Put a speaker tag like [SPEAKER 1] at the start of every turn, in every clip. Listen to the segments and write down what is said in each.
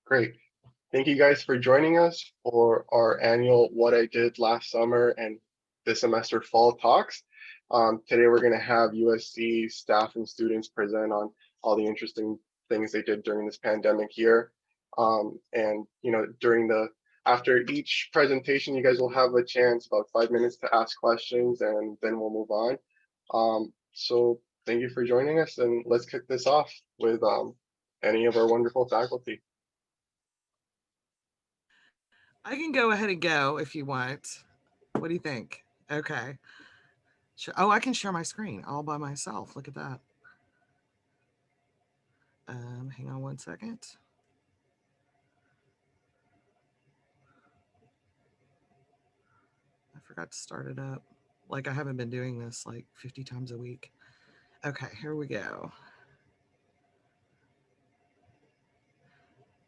[SPEAKER 1] Great. Thank you guys for joining us for our annual What I Did Last Summer and this semester fall talks. Today we're going to have USC staff and students present on all the interesting things they did during this pandemic year. And after each presentation, you guys will have a chance, about 5 minutes, to ask questions, and then we'll move on. So thank you for joining us, and let's kick this off with any of our wonderful faculty.
[SPEAKER 2] I can go ahead and go if you want. What do you think? Okay. Oh, I can share my screen all by myself. Look at that. Hang on one second. I forgot to start it up. Like I haven't been doing this like 50 times a week. Okay, here we go.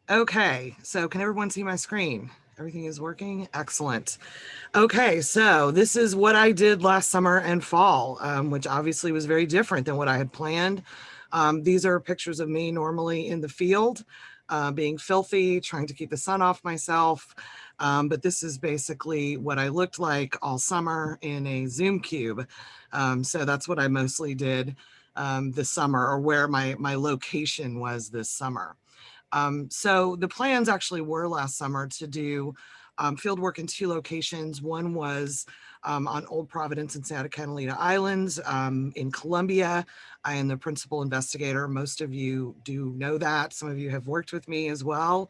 [SPEAKER 2] Okay, so can everyone see my screen? Everything is working? Excellent. Okay, so this is what I did last summer and fall, which obviously was very different than what I had planned. These are pictures of me normally in the field, being filthy, trying to keep the sun off myself. But this is basically what I looked like all summer in a Zoom cube. So that's what I mostly did this summer, or where my location was this summer. So the plans actually were last summer to do field work in 2 locations. One was on Old Providence and Santa Catalina Islands in Colombia. I am the principal investigator. Most of you do know that. Some of you have worked with me as well.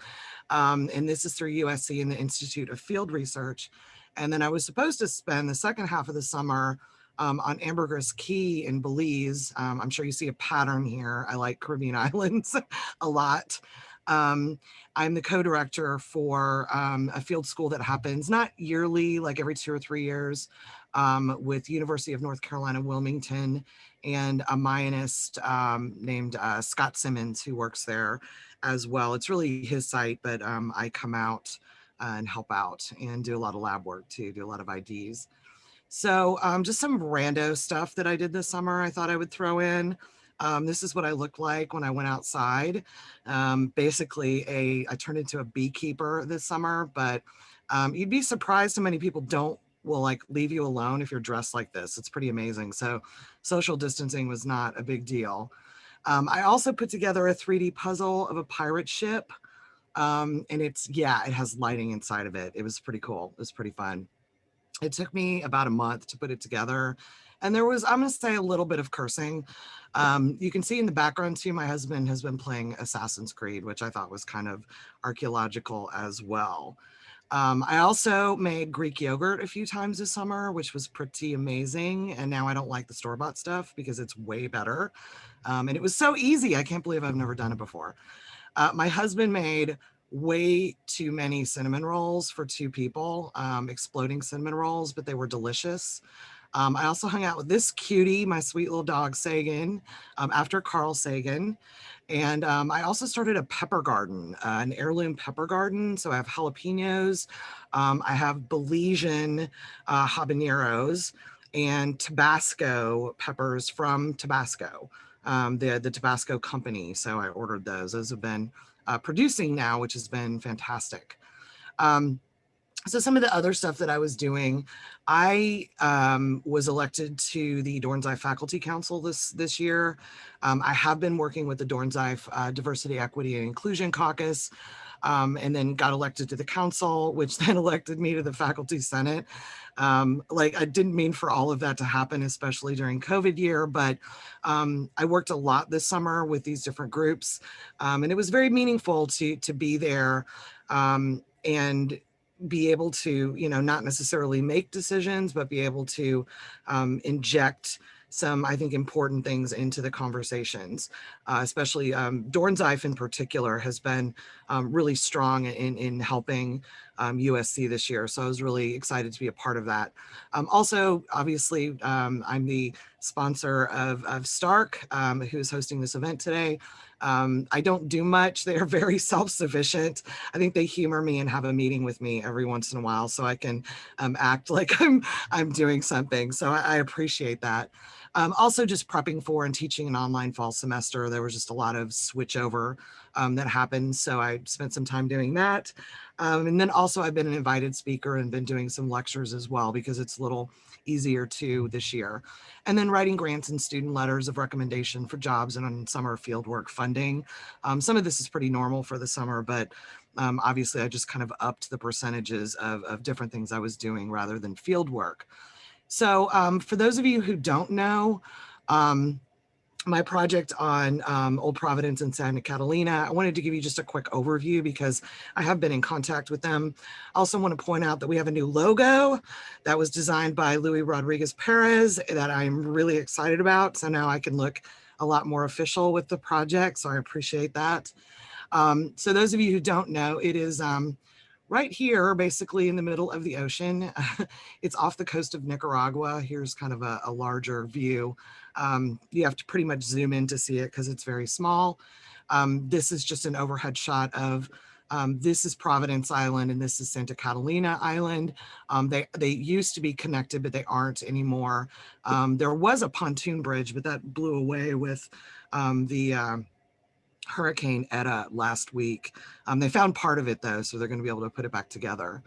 [SPEAKER 2] And this is through USC and the Institute of Field Research. And then I was supposed to spend the second half of the summer on Ambergris Key in Belize. I'm sure you see a pattern here. I like Caribbean islands a lot. I'm the co-director for a field school that happens not yearly, like every 2 or 3 years, with University of North Carolina, Wilmington, and a Mayanist named Scott Simmons, who works there as well. It's really his site, but I come out and help out and do a lot of lab work too, do a lot of IDs. So just some rando stuff that I did this summer I thought I would throw in. This is what I looked like when I went outside. Basically, I turned into a beekeeper this summer, but you'd be surprised how many people will like leave you alone if you're dressed like this. It's pretty amazing. So social distancing was not a big deal. I also put together a 3D puzzle of a pirate ship. And it has lighting inside of it. It was pretty cool. It was pretty fun. It took me about a month to put it together. And there was, I'm going to say, a little bit of cursing. You can see in the background too, my husband has been playing Assassin's Creed, which I thought was kind of archaeological as well. I also made Greek yogurt a few times this summer, which was pretty amazing. And now I don't like the store-bought stuff because it's way better. And it was so easy. I can't believe I've never done it before. My husband made way too many cinnamon rolls for 2 people, exploding cinnamon rolls, but they were delicious. I also hung out with this cutie, my sweet little dog Sagan, after Carl Sagan. And I also started a pepper garden, an heirloom pepper garden. So I have jalapenos, I have Belizean habaneros, and Tabasco peppers from Tabasco, the Tabasco company. So I ordered those. Those have been producing now, which has been fantastic. So some of the other stuff that I was doing, I was elected to the Dorn's Eye Faculty Council this year. I have been working with the Dorn's Eye Diversity, Equity, and Inclusion Caucus, and then got elected to the council, which then elected me to the faculty senate. Like I didn't mean for all of that to happen, especially during COVID year, but I worked a lot this summer with these different groups, and it was very meaningful to be there and be able to, not necessarily make decisions, but be able to inject some, I think, important things into the conversations, especially Dornsife in particular has been really strong in helping USC this year. So I was really excited to be a part of that. Also, obviously, I'm the sponsor of STARC, who's hosting this event today. I don't do much. They are very self-sufficient. I think they humor me and have a meeting with me every once in a while so I can act like I'm doing something. So I appreciate that. Also just prepping for and teaching an online fall semester. There was just a lot of switch over that happened. So I spent some time doing that. And then also I've been an invited speaker and been doing some lectures as well because it's a little easier to this year. And then writing grants and student letters of recommendation for jobs and on summer fieldwork funding. Some of this is pretty normal for the summer, but obviously I just kind of upped the percentages of different things I was doing rather than field work. So for those of you who don't know, my project on Old Providence and Santa Catalina, I wanted to give you just a quick overview because I have been in contact with them. I also want to point out that we have a new logo that was designed by Louis Rodriguez Perez that I'm really excited about. So now I can look a lot more official with the project. So I appreciate that. So those of you who don't know, it is right here, basically in the middle of the ocean. It's off the coast of Nicaragua. Here's kind of a larger view. You have to pretty much zoom in to see it because it's very small. This is just an overhead shot of, this is Providence Island and this is Santa Catalina Island. They used to be connected, but they aren't anymore. There was a pontoon bridge, but that blew away with the Hurricane Eta last week. They found part of it though, so they're going to be able to put it back together.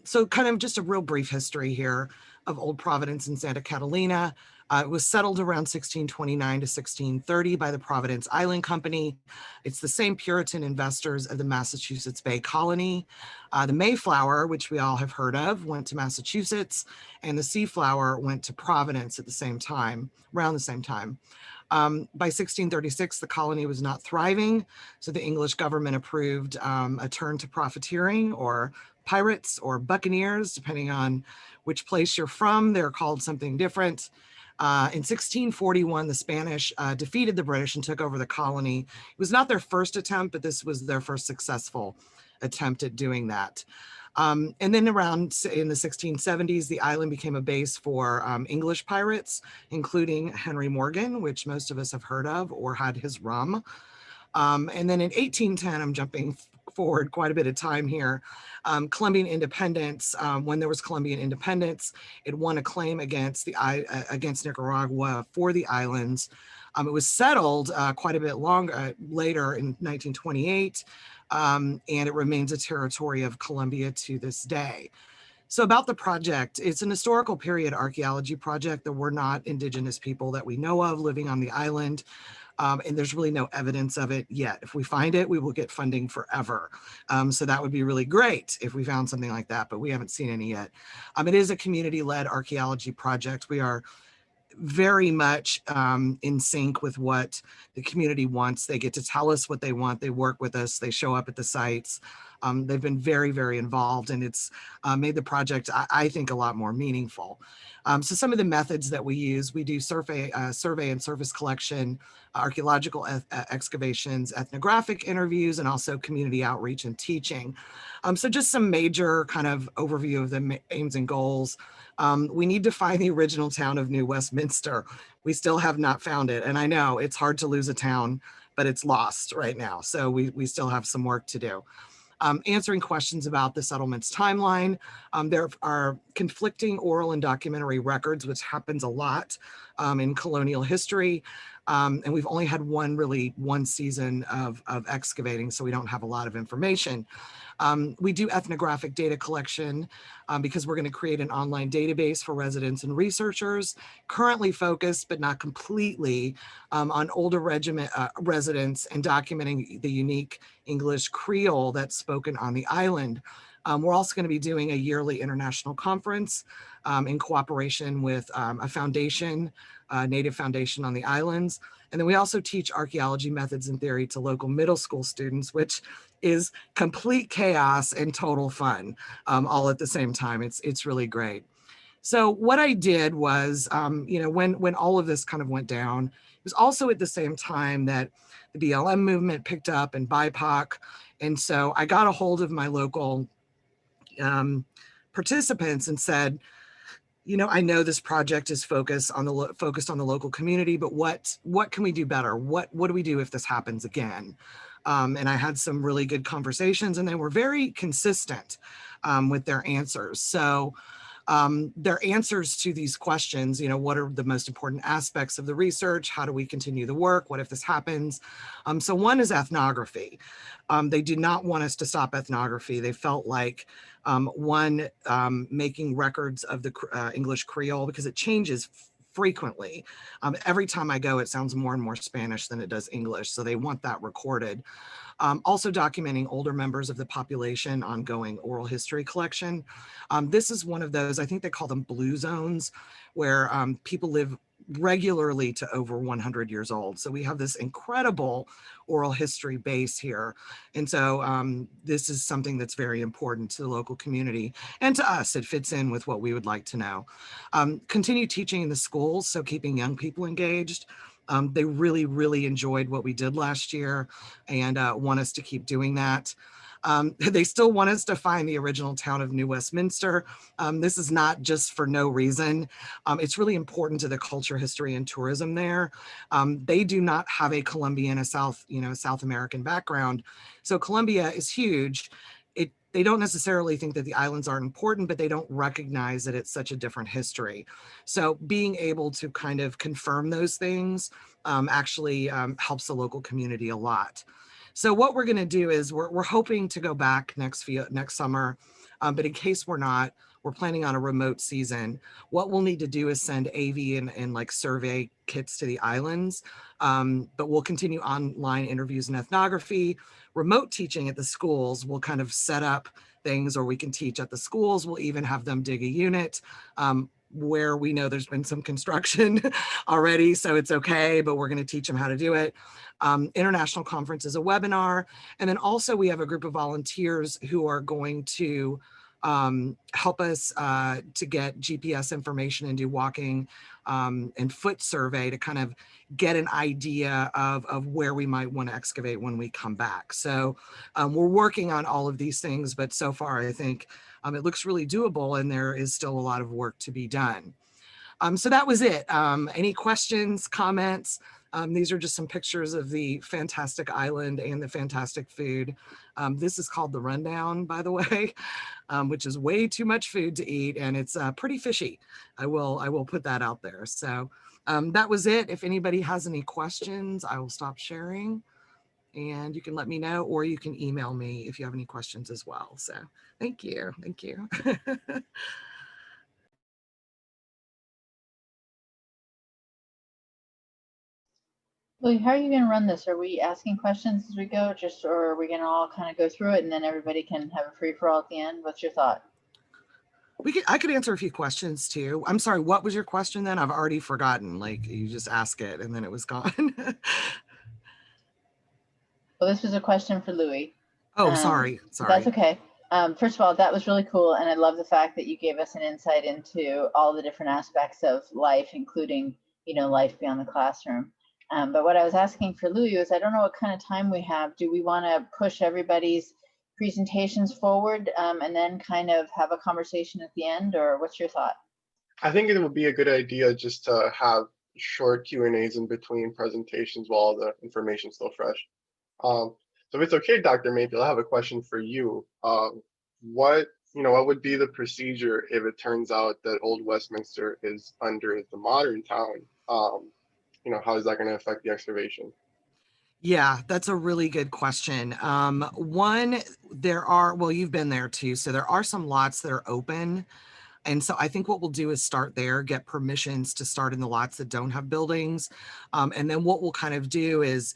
[SPEAKER 2] So kind of just a real brief history here of Old Providence and Santa Catalina. It was settled around 1629 to 1630 by the Providence Island Company. It's the same Puritan investors of the Massachusetts Bay Colony. The Mayflower, which we all have heard of, went to Massachusetts, and the Seaflower went to Providence at the same time, around the same time. By 1636, the colony was not thriving, so the English government approved a turn to profiteering, or pirates or buccaneers, depending on which place you're from. They're called something different. In 1641, the Spanish defeated the British and took over the colony. It was not their first attempt, but this was their first successful attempt at doing that. And then around in the 1670s, the island became a base for English pirates, including Henry Morgan, which most of us have heard of or had his rum. And then in 1810, I'm jumping forward quite a bit of time here, Colombian independence, when there was Colombian independence, it won a claim against Nicaragua for the islands. It was settled quite a bit longer later in 1928, and it remains a territory of Colombia to this day. So about the project, it's an historical period archaeology project. There were not indigenous people that we know of living on the island. And there's really no evidence of it yet. If we find it, we will get funding forever. So that would be really great if we found something like that, but we haven't seen any yet. It is a community-led archaeology project. We are very much in sync with what the community wants. They get to tell us what they want. They work with us. They show up at the sites. They've been very, very involved, and it's made the project, I think, a lot more meaningful. So some of the methods that we use, we do survey and surface collection, archaeological excavations, ethnographic interviews, and also community outreach and teaching. So just some major kind of overview of the aims and goals. We need to find the original town of New Westminster. We still have not found it. And I know it's hard to lose a town, but it's lost right now. So we still have some work to do. Answering questions about the settlement's timeline. There are conflicting oral and documentary records, which happens a lot in colonial history. And we've only had one season of excavating, so we don't have a lot of information. We do ethnographic data collection because we're going to create an online database for residents and researchers, currently focused, but not completely, on older residents and documenting the unique English Creole that's spoken on the island. We're also going to be doing a yearly international conference in cooperation with a foundation, Native Foundation on the islands. And then we also teach archaeology methods and theory to local middle school students, which is complete chaos and total fun all at the same time. It's really great. So what I did was, when all of this kind of went down, it was also at the same time that the BLM movement picked up and BIPOC. And so I got a hold of my local participants and said, I know this project is focused on the local community, but what can we do better? What do we do if this happens again? And I had some really good conversations, and they were very consistent with their answers. So their answers to these questions, what are the most important aspects of the research? How do we continue the work? What if this happens? So one is ethnography. They do not want us to stop ethnography. They felt like making records of the English Creole, because it changes frequently. Every time I go, it sounds more and more Spanish than it does English. So they want that recorded. Also documenting older members of the population, ongoing oral history collection. This is one of those, I think they call them blue zones, where people live regularly to over 100 years old. So we have this incredible oral history base here. And so this is something that's very important to the local community and to us. It fits in with what we would like to know. Continue teaching in the schools, so keeping young people engaged. They really, really enjoyed what we did last year and want us to keep doing that. They still want us to find the original town of New Westminster. This is not just for no reason. It's really important to the culture, history, and tourism there. They do not have a Colombian, South American background. So Colombia is huge. They don't necessarily think that the islands aren't important, but they don't recognize that it's such a different history. So being able to kind of confirm those things actually helps the local community a lot. So what we're going to do is we're hoping to go back next summer, but in case we're not, we're planning on a remote season. What we'll need to do is send AV and like survey kits to the islands, but we'll continue online interviews and ethnography. Remote teaching at the schools, we'll kind of set up things, or we can teach at the schools. We'll even have them dig a unit where we know there's been some construction already, so it's okay, but we're going to teach them how to do it. International conference is a webinar. And then also we have a group of volunteers who are going to help us to get GPS information and do walking and foot survey to kind of get an idea of where we might want to excavate when we come back. So we're working on all of these things, but so far I think it looks really doable, and there is still a lot of work to be done. So that was it. Any questions, comments? These are just some pictures of the fantastic island and the fantastic food. This is called the Rundown, by the way, which is way too much food to eat, and it's pretty fishy. I will put that out there. So that was it. If anybody has any questions, I will stop sharing, and you can let me know, or you can email me if you have any questions as well. So thank you. Thank you.
[SPEAKER 3] Louis, how are you going to run this? Are we asking questions as we go, or are we going to all kind of go through it and then everybody can have a free for all at the end? What's your thought?
[SPEAKER 2] I could answer a few questions too. I'm sorry, what was your question then? I've already forgotten. Like, you just ask it and then it was gone.
[SPEAKER 3] Well, this was a question for Louis.
[SPEAKER 2] Oh, sorry.
[SPEAKER 3] That's okay. First of all, that was really cool. And I love the fact that you gave us an insight into all the different aspects of life, including, life beyond the classroom. But what I was asking for Louis is, I don't know what kind of time we have. Do we want to push everybody's presentations forward and then kind of have a conversation at the end, or what's your thought?
[SPEAKER 1] I think it would be a good idea just to have short Q&As in between presentations while the information's still fresh. So if it's okay, Dr. Mayfield, I have a question for you. What would be the procedure if it turns out that Old Westminster is under the modern town? How is that going to affect the excavation?
[SPEAKER 2] Yeah, that's a really good question. One, you've been there too. So there are some lots that are open. And so I think what we'll do is start there, get permissions to start in the lots that don't have buildings. And then what we'll kind of do is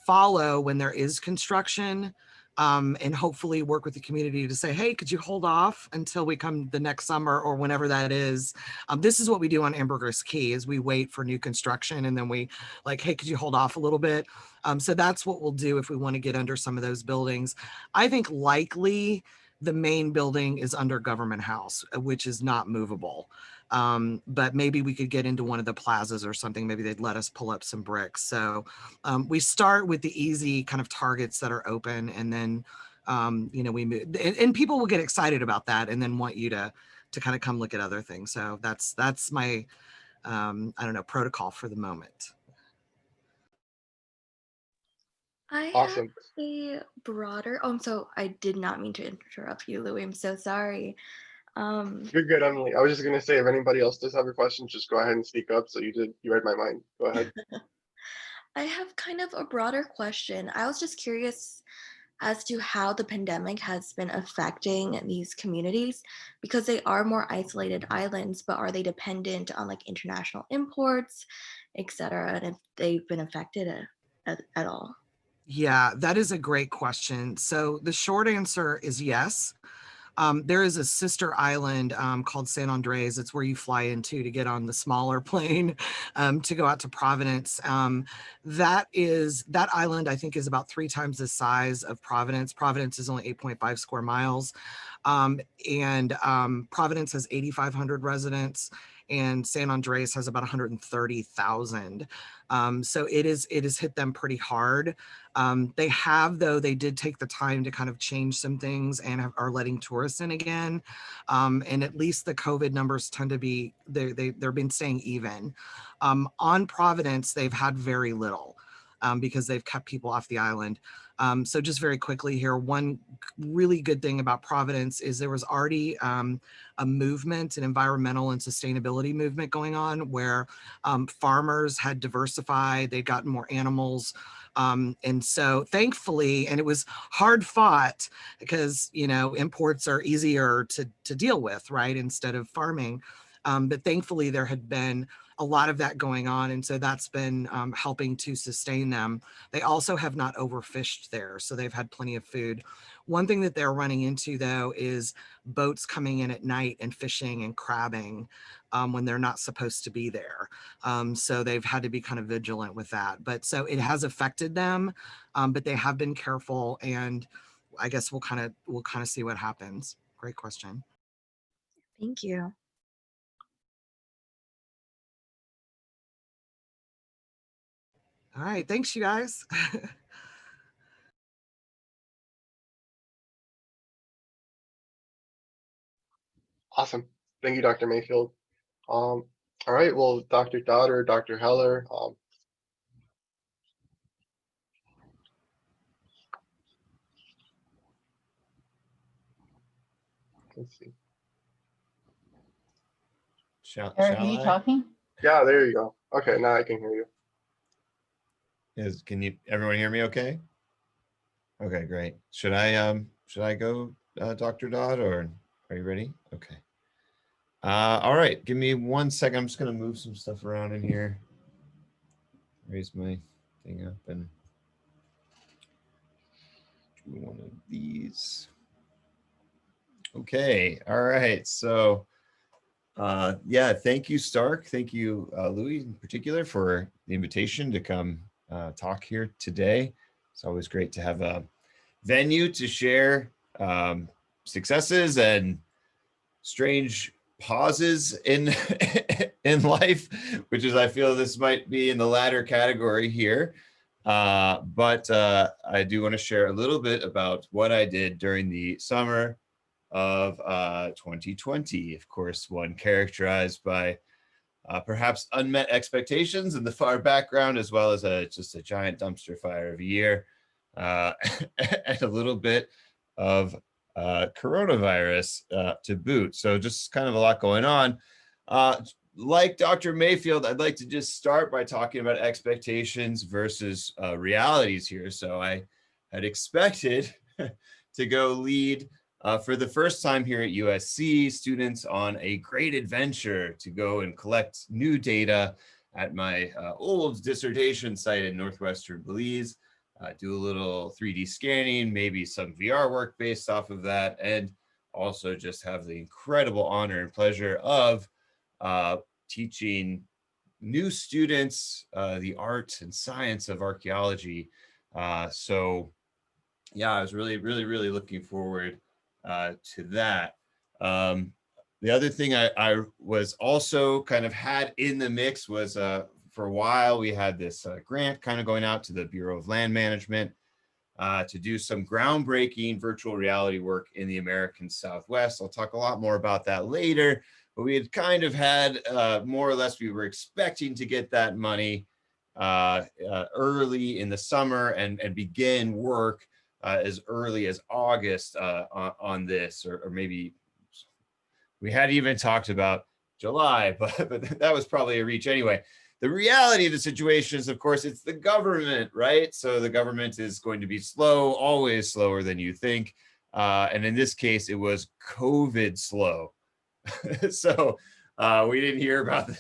[SPEAKER 2] follow when there is construction, and hopefully work with the community to say, hey, could you hold off until we come the next summer or whenever that is? This is what we do on Ambergris Key, is we wait for new construction and then we like, hey, could you hold off a little bit? So that's what we'll do if we want to get under some of those buildings. I think likely the main building is under Government House, which is not movable. But maybe we could get into one of the plazas or something. Maybe they'd let us pull up some bricks. So we start with the easy kind of targets that are open, and then we move, and people will get excited about that and then want you to kind of come look at other things. So that's my protocol for the moment.
[SPEAKER 4] I
[SPEAKER 1] Awesome.
[SPEAKER 4] have a broader, so I did not mean to interrupt you, Louis. I'm so sorry.
[SPEAKER 1] You're good, Emily. I was just gonna say, if anybody else does have a question, just go ahead and speak up. So you read my mind. Go ahead.
[SPEAKER 4] I have kind of a broader question. I was just curious as to how the pandemic has been affecting these communities because they are more isolated islands, but are they dependent on like international imports, et cetera, and if they've been affected at all?
[SPEAKER 2] Yeah, that is a great question. So the short answer is yes. There is a sister island called San Andres. It's where you fly into to get on the smaller plane to go out to Providence. That island, I think, is about 3 times the size of Providence. Providence is only 8.5 square miles. Providence has 8,500 residents, and San Andres has about 130,000. So it has hit them pretty hard. They did take the time to kind of change some things and are letting tourists in again. And at least the COVID numbers tend to be, they've been staying even. On Providence, they've had very little because they've kept people off the island. So just very quickly here, one really good thing about Providence is there was already a movement, an environmental and sustainability movement going on where farmers had diversified, they'd gotten more animals. And so thankfully, and it was hard fought because, imports are easier to deal with, right, instead of farming. But thankfully there had been a lot of that going on. And so that's been helping to sustain them. They also have not overfished there. So they've had plenty of food. One thing that they're running into though is boats coming in at night and fishing and crabbing when they're not supposed to be there. So they've had to be kind of vigilant with that. But so it has affected them, but they have been careful, and I guess we'll kind of see what happens. Great question.
[SPEAKER 4] Thank you.
[SPEAKER 2] All right, thanks you guys.
[SPEAKER 1] Awesome. Thank you, Dr. Mayfield. All right, well, Dr. Dodd or Dr. Heller, let's see.
[SPEAKER 3] Eric, are you talking?
[SPEAKER 1] Yeah, there you go. Okay, now I can hear you.
[SPEAKER 5] Can everyone hear me okay? Okay, great. Should I go, Dr. Dodd, or are you ready? Okay. All right, give me 1 second. I'm just gonna move some stuff around in here. Raise my thing up and do one of these. Okay, all right. So yeah, thank you, STARC. Thank you, Louis, in particular, for the invitation to come talk here today. It's always great to have a venue to share successes and strange pauses in in life, which is, I feel this might be in the latter category here. But I do want to share a little bit about what I did during the summer of 2020. Of course, one characterized by perhaps unmet expectations in the far background, as well as just a giant dumpster fire of a year, and a little bit of coronavirus to boot. So just kind of a lot going on. Like Dr. Mayfield, I'd like to just start by talking about expectations versus realities here. So I had expected to go lead for the first time here at USC, students on a great adventure to go and collect new data at my old dissertation site in Northwestern Belize, do a little 3D scanning, maybe some VR work based off of that, and also just have the incredible honor and pleasure of teaching new students the art and science of archaeology. So yeah, I was really looking forward to that. The other thing I was also kind of had in the mix was for a while we had this grant kind of going out to the Bureau of Land Management to do some groundbreaking virtual reality work in the American Southwest. I'll talk a lot more about that later, but we had kind of had more or less, we were expecting to get that money early in the summer and begin work as early as August on this, or maybe we hadn't even talked about July, but that was probably a reach anyway. The reality of the situation is, of course, it's the government, right? So the government is going to be slow, always slower than you think. And in this case, it was COVID slow. So we didn't hear about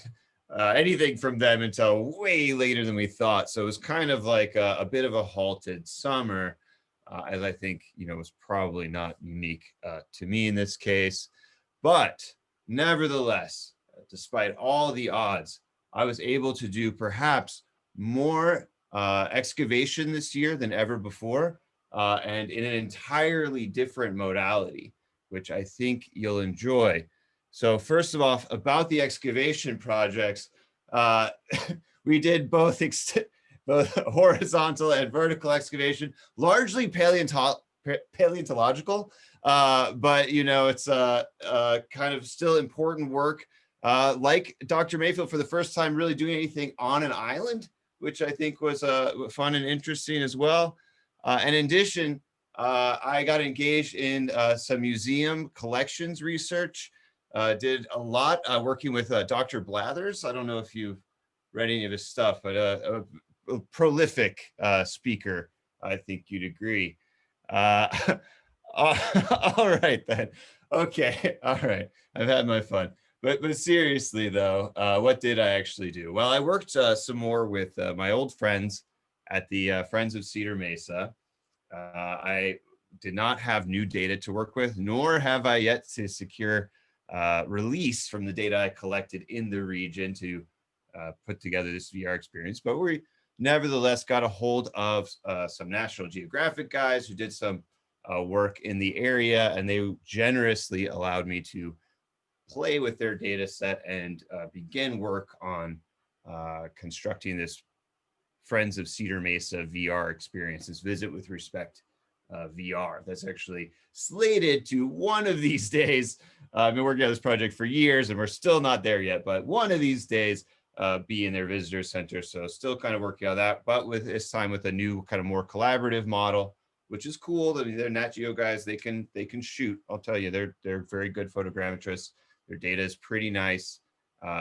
[SPEAKER 5] anything from them until way later than we thought. So it was kind of like a bit of a halted summer, as I think, was probably not unique to me in this case. But nevertheless, despite all the odds, I was able to do perhaps more excavation this year than ever before, and in an entirely different modality, which I think you'll enjoy. So first of all, about the excavation projects, we did both horizontal and vertical excavation, largely paleontological, but it's kind of still important work. Like Dr. Mayfield, for the first time, really doing anything on an island, which I think was fun and interesting as well. And in addition, I got engaged in some museum collections research. Did a lot working with Dr. Blathers. I don't know if you've read any of his stuff, but a prolific speaker, I think you'd agree. All right then. Okay, all right. I've had my fun. But seriously though, what did I actually do? Well, I worked some more with my old friends at the Friends of Cedar Mesa. I did not have new data to work with, nor have I yet to secure release from the data I collected in the region to put together this VR experience. But we nevertheless got a hold of some National Geographic guys who did some work in the area, and they generously allowed me to play with their data set and begin work on constructing this Friends of Cedar Mesa VR experience, this Visit with Respect VR. That's actually slated to one of these days. I've been working on this project for years and we're still not there yet, but one of these days be in their visitor center. So still kind of working on that, but with this time with a new kind of more collaborative model, which is cool. I mean, they're Nat Geo guys. They can shoot. I'll tell you, they're very good photogrammetrists. Their data is pretty nice.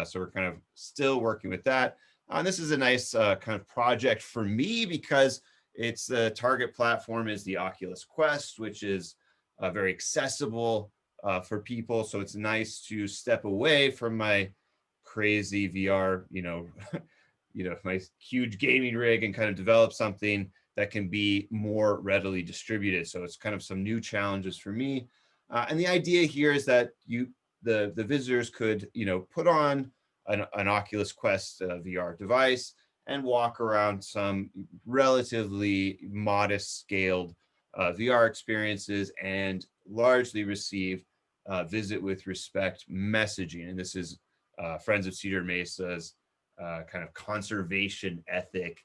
[SPEAKER 5] So we're kind of still working with that. And this is a nice kind of project for me because it's the target platform is the Oculus Quest, which is very accessible for people. So it's nice to step away from my crazy VR, my huge gaming rig and kind of develop something that can be more readily distributed. So it's kind of some new challenges for me. And the idea here is that the visitors could, put on an Oculus Quest VR device and walk around some relatively modest scaled VR experiences and largely receive Visit with Respect messaging. And this is Friends of Cedar Mesa's kind of conservation ethic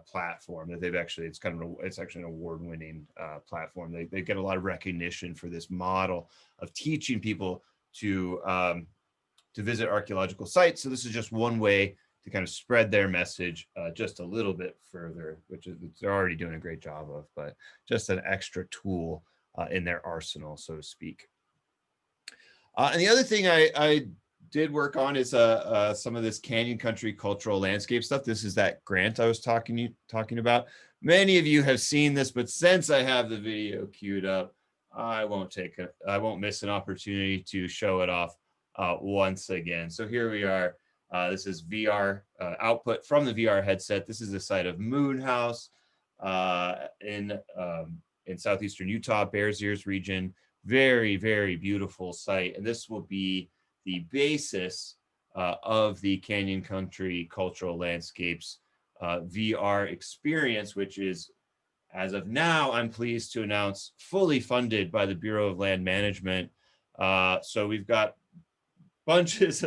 [SPEAKER 5] platform that they've actually, it's actually an award-winning platform. They get a lot of recognition for this model of teaching people to visit archaeological sites. So this is just one way to kind of spread their message just a little bit further, which they're already doing a great job of, but just an extra tool in their arsenal, so to speak. And the other thing I did work on is some of this Canyon Country cultural landscape stuff. This is that grant I was talking about. Many of you have seen this, but since I have the video queued up, I won't miss an opportunity to show it off once again. So here we are. This is VR output from the VR headset. This is the site of Moon House in southeastern Utah, Bears Ears region. Very, very beautiful site. And this will be the basis of the Canyon Country Cultural Landscapes VR experience, which is, as of now, I'm pleased to announce, fully funded by the Bureau of Land Management. So we've got bunches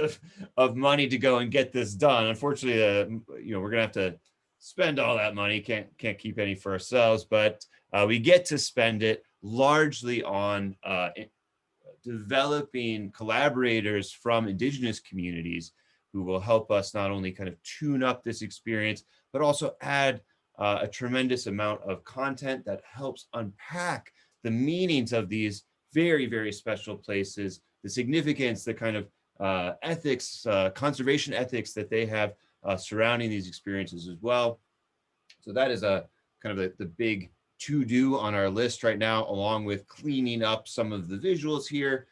[SPEAKER 5] of money to go and get this done. Unfortunately, we're gonna have to spend all that money. Can't keep any for ourselves, but we get to spend it largely on developing collaborators from indigenous communities who will help us not only kind of tune up this experience, but also add a tremendous amount of content that helps unpack the meanings of these very, very special places the significance, the kind of ethics, conservation ethics that they have surrounding these experiences as well. So that is a kind of the big to-do on our list right now, along with cleaning up some of the visuals here,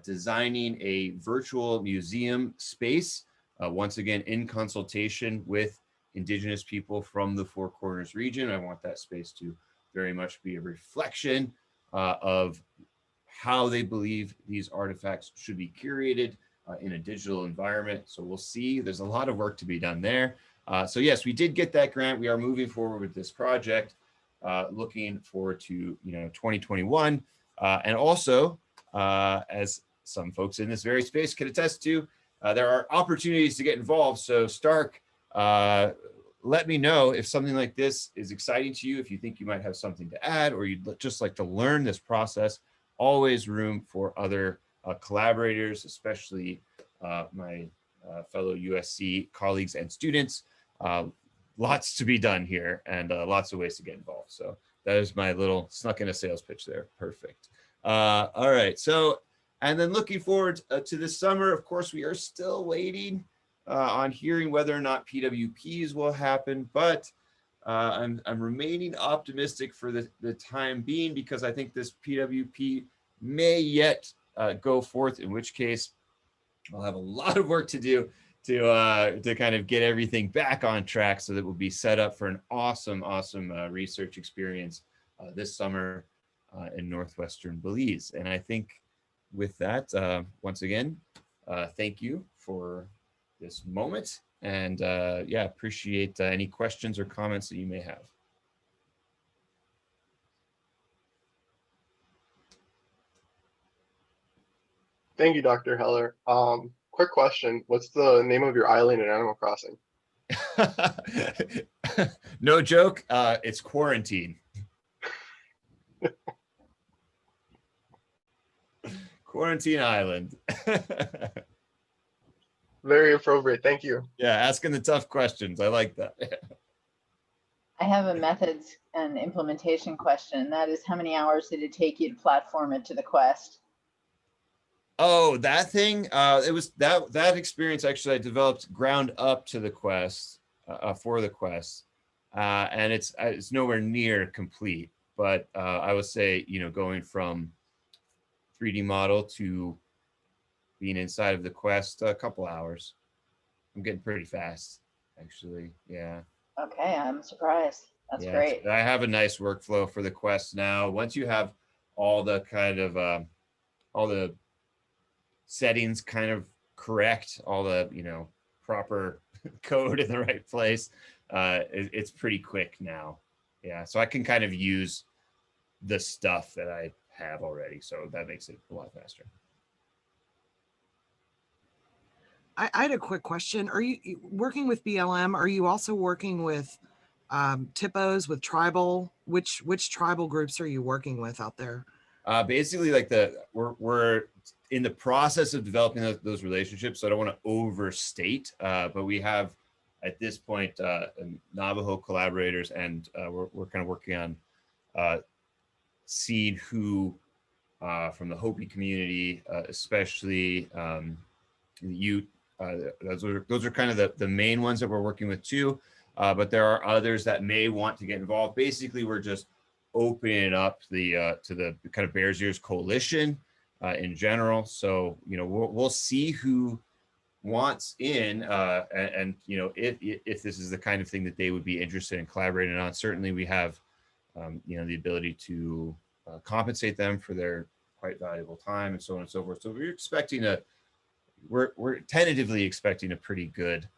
[SPEAKER 5] designing a virtual museum space, once again, in consultation with Indigenous people from the Four Corners region. I want that space to very much be a reflection of how they believe these artifacts should be curated in a digital environment. So we'll see. There's a lot of work to be done there. So yes, we did get that grant. We are moving forward with this project, looking forward to 2021. And also, as some folks in this very space can attest to, there are opportunities to get involved. So STARC, let me know if something like this is exciting to you, if you think you might have something to add, or you'd just like to learn this process. Always room for other collaborators, especially my fellow USC colleagues and students. Lots to be done here, and lots of ways to get involved. So that is my little snuck in a sales pitch there. Perfect. All right. So, and then looking forward to this summer, of course, we are still waiting on hearing whether or not PWPs will happen, but I'm remaining optimistic for the time being, because I think this PWP may yet go forth, in which case I'll have a lot of work to do to kind of get everything back on track, so that we'll be set up for an awesome research experience this summer in Northwestern Belize. And I think with that, once again, thank you for this moment, and yeah, appreciate any questions or comments that you may have.
[SPEAKER 1] Thank you, Dr. Heller. Quick question. What's the name of your island in Animal Crossing?
[SPEAKER 5] No joke, it's Quarantine. Quarantine Island.
[SPEAKER 1] Very appropriate. Thank you.
[SPEAKER 5] Yeah, asking the tough questions. I like that.
[SPEAKER 3] I have a methods and implementation question. That is, how many hours did it take you to platform it to the quest?
[SPEAKER 5] Oh, that thing. It was that experience actually I developed ground up to the quest for the quest, and it's nowhere near complete. But I would say, going from 3D model to being inside of the quest, a couple hours. I'm getting pretty fast, actually. Yeah.
[SPEAKER 3] Okay, I'm surprised. That's great.
[SPEAKER 5] I have a nice workflow for the quest now. Once you have all the kind of all the settings kind of correct, all the proper code in the right place, it's pretty quick now. Yeah, so I can kind of use the stuff that I have already, so that makes it a lot faster.
[SPEAKER 2] I had a quick question. Are you working with BLM? Are you also working with TIPOs, with tribal? Which tribal groups are you working with out there?
[SPEAKER 5] Basically, like we're in the process of developing those relationships, so I don't want to overstate, but we have at this point Navajo collaborators, and we're kind of working on seeing who from the Hopi community, especially the Ute. Those are kind of the main ones that we're working with too, but there are others that may want to get involved. Basically, we're just opening it up to the kind of Bears Ears Coalition in general. So we'll see who wants in, and if this is the kind of thing that they would be interested in collaborating on. Certainly, we have the ability to compensate them for their quite valuable time and so on and so forth. So we're tentatively expecting a pretty good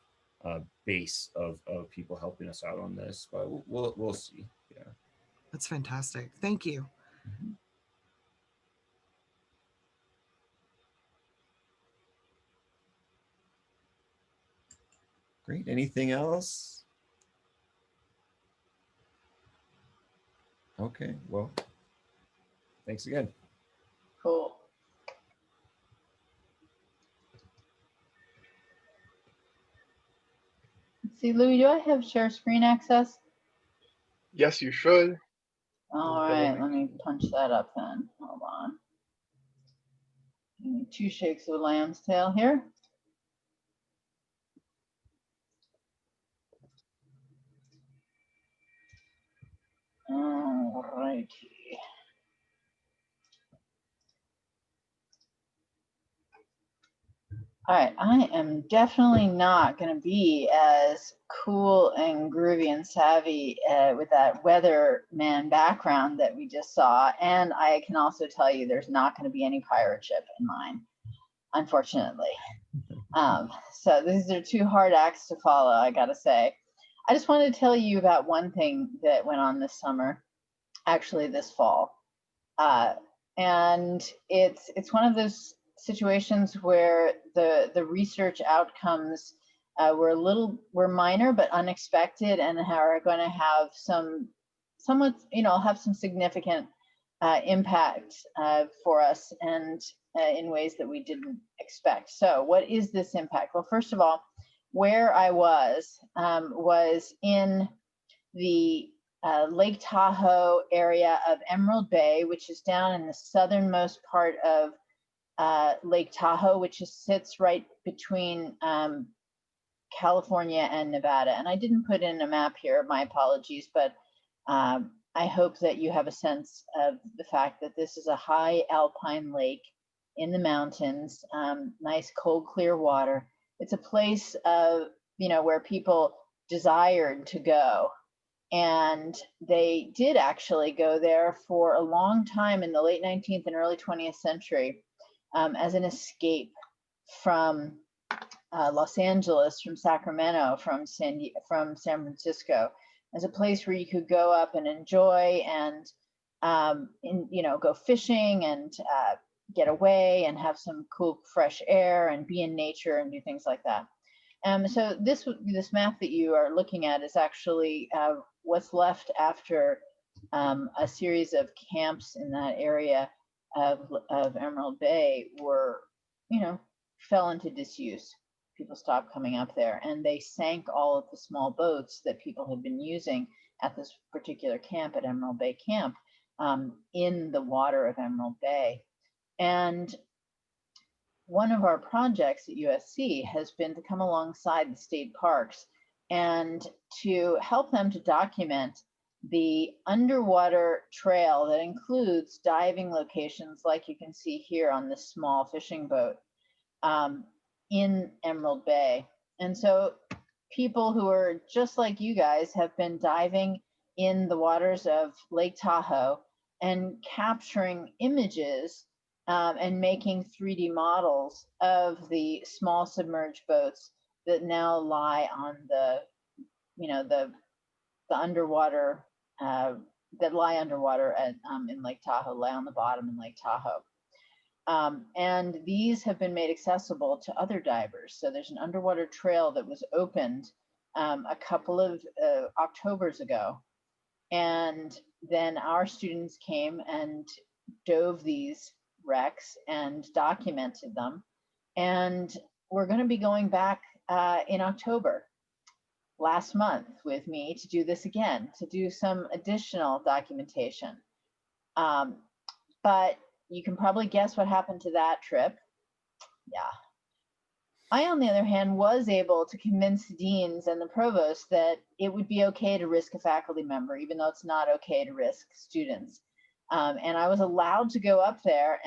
[SPEAKER 5] base of people helping us out on this, but we'll see. Yeah,
[SPEAKER 2] that's fantastic. Thank you.
[SPEAKER 5] Mm-hmm. Great. Anything else? Okay. Well, thanks again.
[SPEAKER 3] Cool. Let's see, Louis, do I have share screen access?
[SPEAKER 1] Yes, you should.
[SPEAKER 3] All right, let me punch that up then. Hold on. 2 shakes of a lamb's tail here. All righty. All right, I am definitely not going to be as cool and groovy and savvy with that weatherman background that we just saw. And I can also tell you there's not going to be any pirate ship in mine, unfortunately. So these are 2 hard acts to follow, I got to say. I just wanted to tell you about one thing that went on this summer, actually this fall. And it's one of those situations where the research outcomes were minor but unexpected, and are going to have somewhat, have some significant impact for us, and in ways that we didn't expect. So what is this impact? Well, first of all, where I was in the Lake Tahoe area of Emerald Bay, which is down in the southernmost part of Lake Tahoe, which sits right between California and Nevada. And I didn't put in a map here, my apologies, but I hope that you have a sense of the fact that this is a high alpine lake in the mountains, nice cold clear water. It's a place of, where people desired to go. And they did actually go there for a long time in the late 19th and early 20th century as an escape from Los Angeles, from Sacramento, from San Francisco, as a place where you could go up and enjoy and go fishing and get away and have some cool fresh air and be in nature and do things like that. So this map that you are looking at is actually what's left after a series of camps in that area of Emerald Bay fell into disuse. People stopped coming up there, and they sank all of the small boats that people had been using at this particular camp, at Emerald Bay Camp, in the water of Emerald Bay. And one of our projects at USC has been to come alongside the state parks and to help them to document the underwater trail that includes diving locations like you can see here on this small fishing boat in Emerald Bay. And so people who are just like you guys have been diving in the waters of Lake Tahoe and capturing images and making 3D models of the small submerged boats that now lie on the underwater, that lie underwater in Lake Tahoe, lie on the bottom in Lake Tahoe. And these have been made accessible to other divers. So there's an underwater trail that was opened a couple of Octobers ago. And then our students came and dove these wrecks and documented them. And we're going to be going back in October, last month, with me to do this again, to do some additional documentation. But you can probably guess what happened to that trip. Yeah. I, on the other hand, was able to convince the deans and the provost that it would be okay to risk a faculty member, even though it's not okay to risk students. And I was allowed to go up there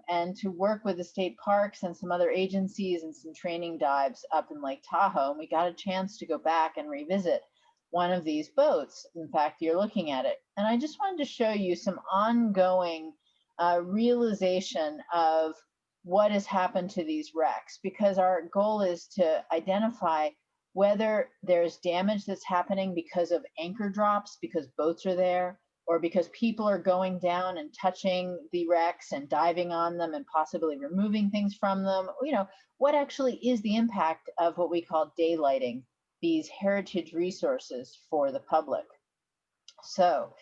[SPEAKER 3] and to work with the state parks and some other agencies and some training dives up in Lake Tahoe. And we got a chance to go back and revisit one of these boats. In fact, you're looking at it. And I just wanted to show you some ongoing realization of what has happened to these wrecks, because our goal is to identify whether there's damage that's happening because of anchor drops, because boats are there, or because people are going down and touching the wrecks and diving on them and possibly removing things from them. What actually is the impact of what we call daylighting these heritage resources for the public? So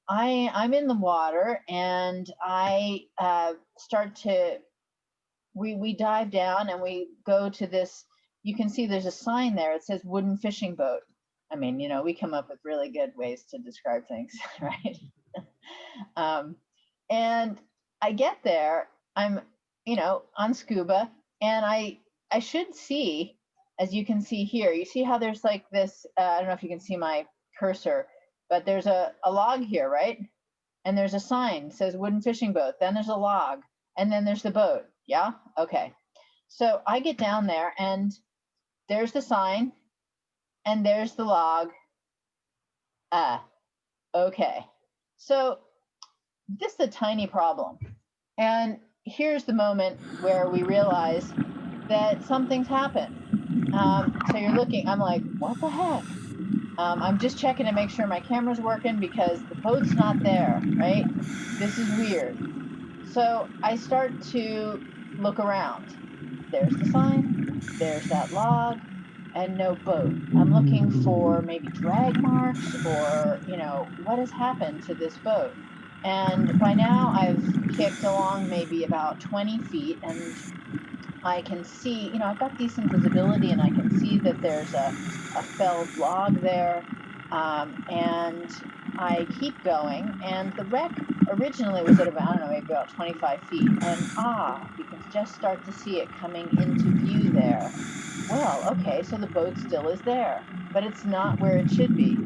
[SPEAKER 3] I'm in the water, and I we dive down and we go to this. You can see there's a sign there. It says wooden fishing boat. I mean, we come up with really good ways to describe things, right? And I get there. I'm on scuba, and I should see, as you can see here, you see how there's like this, I don't know if you can see my cursor, but there's a log here, right? And there's a sign that says wooden fishing boat, then there's a log, and then there's the boat. Yeah, okay. So I get down there and there's the sign and there's the log. Okay. So this is a tiny problem. And here's the moment where we realize that something's happened. So you're looking, I'm like, what the heck? I'm just checking to make sure my camera's working because the boat's not there, right? This is weird. So I start to look around. There's the sign, there's that log, and no boat. I'm looking for maybe drag marks or, what has happened to this boat. And by now I've kicked along maybe about 20 feet and I can see, I've got decent visibility and I can see that there's a felled log there. And I keep going, and the wreck originally was at about, I don't know, maybe about 25 feet. And you can just start to see it coming into view there. Well, okay, so the boat still is there, but it's not where it should be.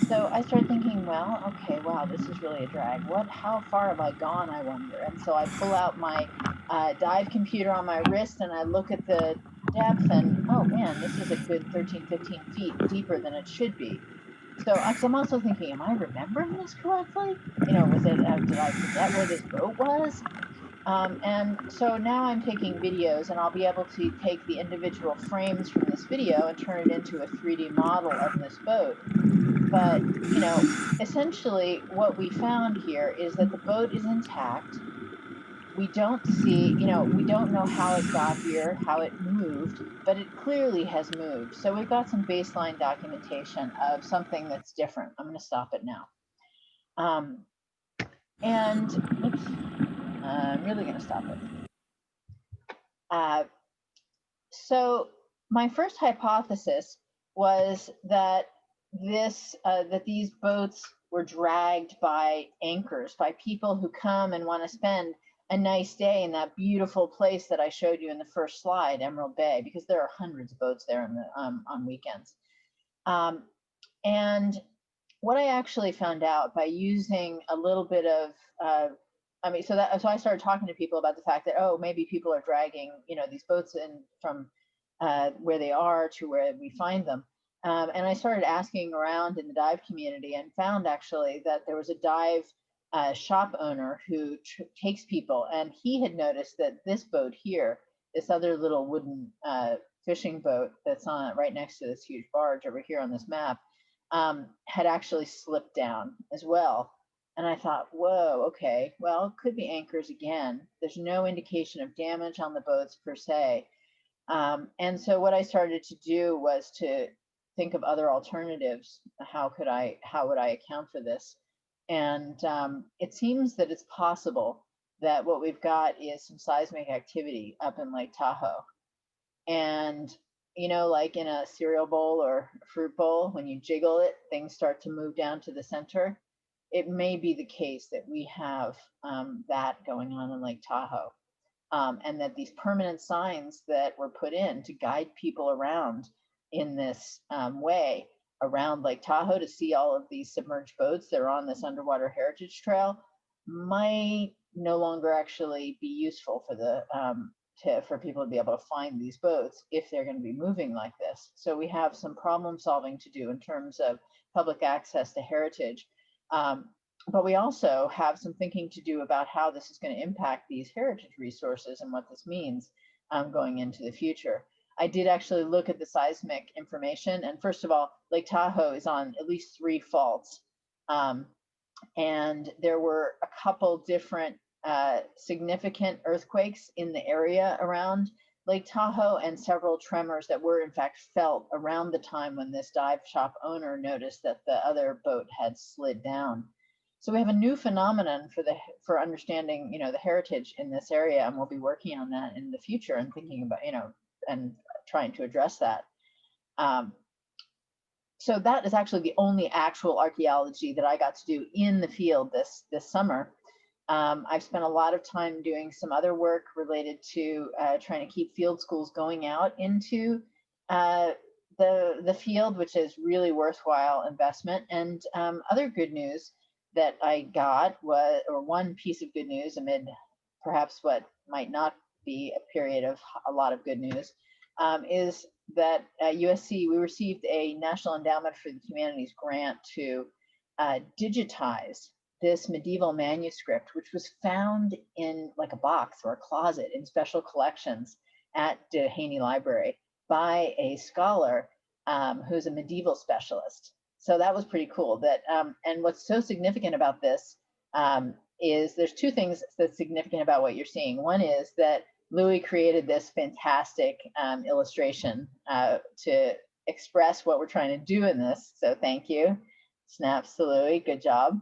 [SPEAKER 3] So I started thinking, well, okay, wow, this is really a drag. How far have I gone, I wonder? And so I pull out my dive computer on my wrist and I look at the depth and, oh man, this is a good 13, 15 feet deeper than it should be. So I'm also thinking, am I remembering this correctly? Was it, did I forget where this boat was? And so now I'm taking videos and I'll be able to take the individual frames from this video and turn it into a 3D model of this boat. But, essentially what we found here is that the boat is intact. We don't see, we don't know how it got here, how it moved, but it clearly has moved. So we've got some baseline documentation of something that's different. I'm going to stop it now. And oops, I'm really going to stop it. So my first hypothesis was that that these boats were dragged by anchors, by people who come and want to spend a nice day in that beautiful place that I showed you in the first slide, Emerald Bay, because there are hundreds of boats there on weekends. And what I actually found out by using a little bit of, so I started talking to people about the fact that, oh, maybe people are dragging, these boats in from where they are to where we find them. And I started asking around in the dive community and found actually that there was a dive shop owner who takes people, and he had noticed that this boat here, this other little wooden fishing boat that's on right next to this huge barge over here on this map, had actually slipped down as well. And I thought, whoa, okay, well, it could be anchors again. There's no indication of damage on the boats per se. And so what I started to do was to think of other alternatives. How would I account for this? And it seems that it's possible that what we've got is some seismic activity up in Lake Tahoe. And, like in a cereal bowl or a fruit bowl, when you jiggle it, things start to move down to the center. It may be the case that we have that going on in Lake Tahoe. And that these permanent signs that were put in to guide people around in this way around Lake Tahoe to see all of these submerged boats that are on this underwater heritage trail might no longer actually be useful for for people to be able to find these boats if they're going to be moving like this. So we have some problem solving to do in terms of public access to heritage. But we also have some thinking to do about how this is going to impact these heritage resources and what this means going into the future. I did actually look at the seismic information. And first of all, Lake Tahoe is on at least 3 faults. And there were a couple different significant earthquakes in the area around Lake Tahoe and several tremors that were in fact felt around the time when this dive shop owner noticed that the other boat had slid down. So we have a new phenomenon for understanding, the heritage in this area, and we'll be working on that in the future and thinking about, and trying to address that. So that is actually the only actual archaeology that I got to do in the field this summer. I've spent a lot of time doing some other work related to trying to keep field schools going out into the field, which is really worthwhile investment. And other good news that I got was, or one piece of good news amid perhaps what might not be a period of a lot of good news, is that at USC, we received a National Endowment for the Humanities grant to digitize this medieval manuscript, which was found in like a box or a closet in special collections at Haney Library by a scholar who's a medieval specialist. So that was pretty cool. That and what's so significant about this is there's two things that's significant about what you're seeing. One is that Louis created this fantastic illustration to express what we're trying to do in this. So thank you. Snaps to Louis, good job.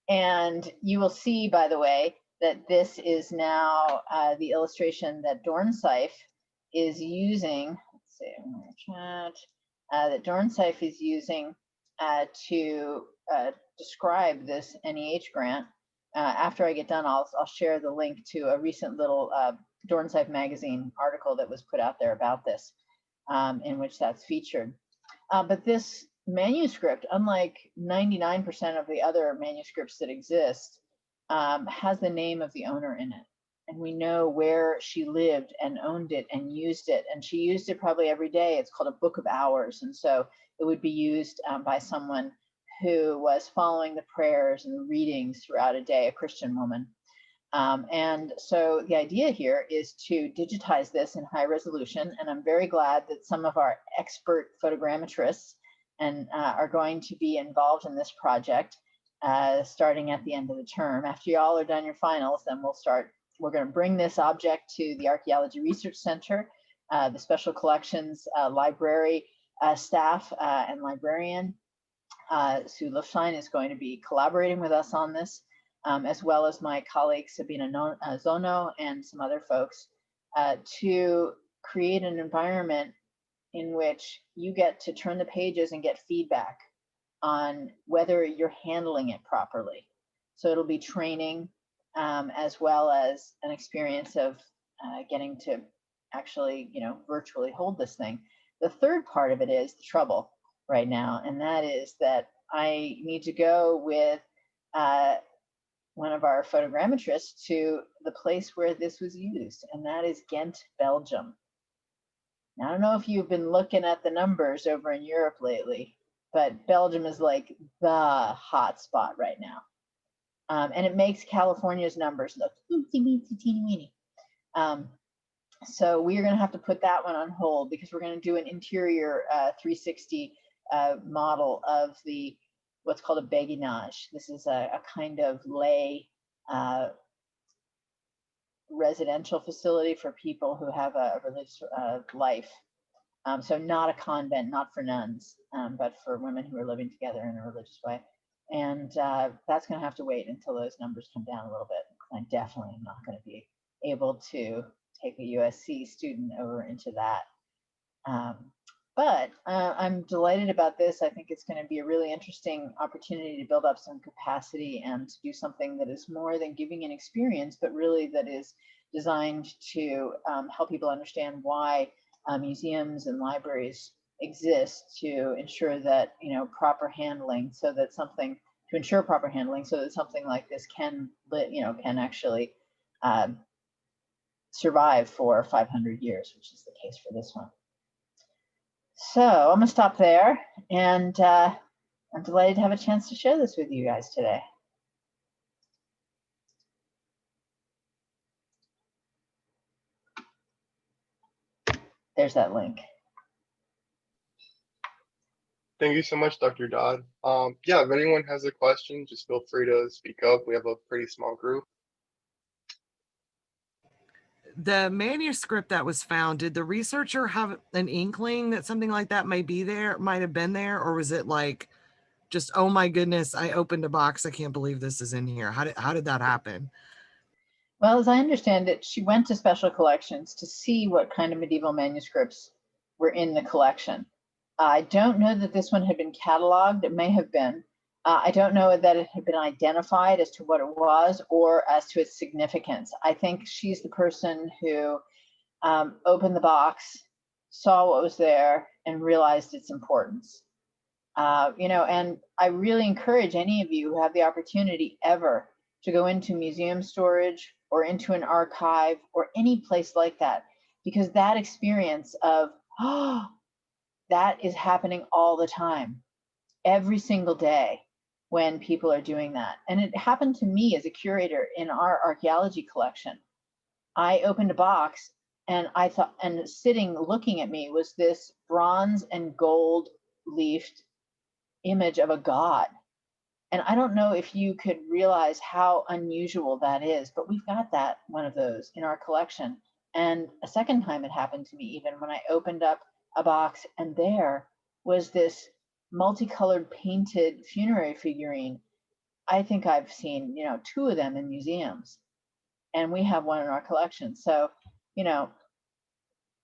[SPEAKER 3] And you will see, by the way, that this is now the illustration that Dornsife is using. Let's see, I'm going to chat. That Dornsife is using to describe this NEH grant. After I get done, I'll share the link to a recent little Dornsife magazine article that was put out there about this, in which that's featured. But this manuscript, unlike 99% of the other manuscripts that exist, has the name of the owner in it. And we know where she lived and owned it and used it. And she used it probably every day. It's called a book of hours. And so it would be used by someone who was following the prayers and readings throughout a day, a Christian woman. And so the idea here is to digitize this in high resolution. And I'm very glad that some of our expert photogrammetrists and are going to be involved in this project starting at the end of the term. After you all are done your finals, then we're going to bring this object to the Archaeology Research Center, the Special Collections library staff and librarian. Sue Lufstein is going to be collaborating with us on this, as well as my colleague Sabina Zono and some other folks, to create an environment in which you get to turn the pages and get feedback on whether you're handling it properly. So it'll be training as well as an experience of getting to actually, virtually hold this thing. The third part of it is the trouble right now, and that is that I need to go with one of our photogrammetrists to the place where this was used, and that is Ghent, Belgium. Now, I don't know if you've been looking at the numbers over in Europe lately, but Belgium is like the hot spot right now. And it makes California's numbers look teeny-weeny. So we are going to have to put that one on hold because we're going to do an interior 360 model of what's called a béguinage. This is a kind of lay residential facility for people who have a religious life. So not a convent, not for nuns, but for women who are living together in a religious way. And that's going to have to wait until those numbers come down a little bit. I definitely am not going to be able to take a USC student over into that. But I'm delighted about this. I think it's going to be a really interesting opportunity to build up some capacity and to do something that is more than giving an experience, but really that is designed to help people understand why museums and libraries exist, to ensure that proper handling, so that something like this can actually survive for 500 years, which is the case for this one. So I'm gonna stop there, and I'm delighted to have a chance to share this with you guys today. There's that link.
[SPEAKER 1] Thank you so much, Dr. Dodd. Yeah, if anyone has a question, just feel free to speak up. We have a pretty small group.
[SPEAKER 2] The manuscript that was found, did the researcher have an inkling that something like that might have been there, or was it like just, oh my goodness, I opened a box, I can't believe this is in here? How did that happen?
[SPEAKER 3] Well, as I understand it, she went to Special Collections to see what kind of medieval manuscripts were in the collection. I don't know that this one had been cataloged. It may have been, I don't know that it had been identified as to what it was or as to its significance. I think she's the person who opened the box, saw what was there, and realized its importance. And I really encourage any of you who have the opportunity ever to go into museum storage or into an archive or any place like that, because that experience of, oh, that is happening all the time, every single day when people are doing that. And it happened to me as a curator in our archaeology collection. I opened a box and I thought, and sitting looking at me was this bronze and gold leafed image of a god. And I don't know if you could realize how unusual that is, but we've got that, one of those in our collection. And a second time it happened to me, even when I opened up a box and there was this multicolored painted funerary figurine. I think I've seen, 2 of them in museums, and we have one in our collection. So,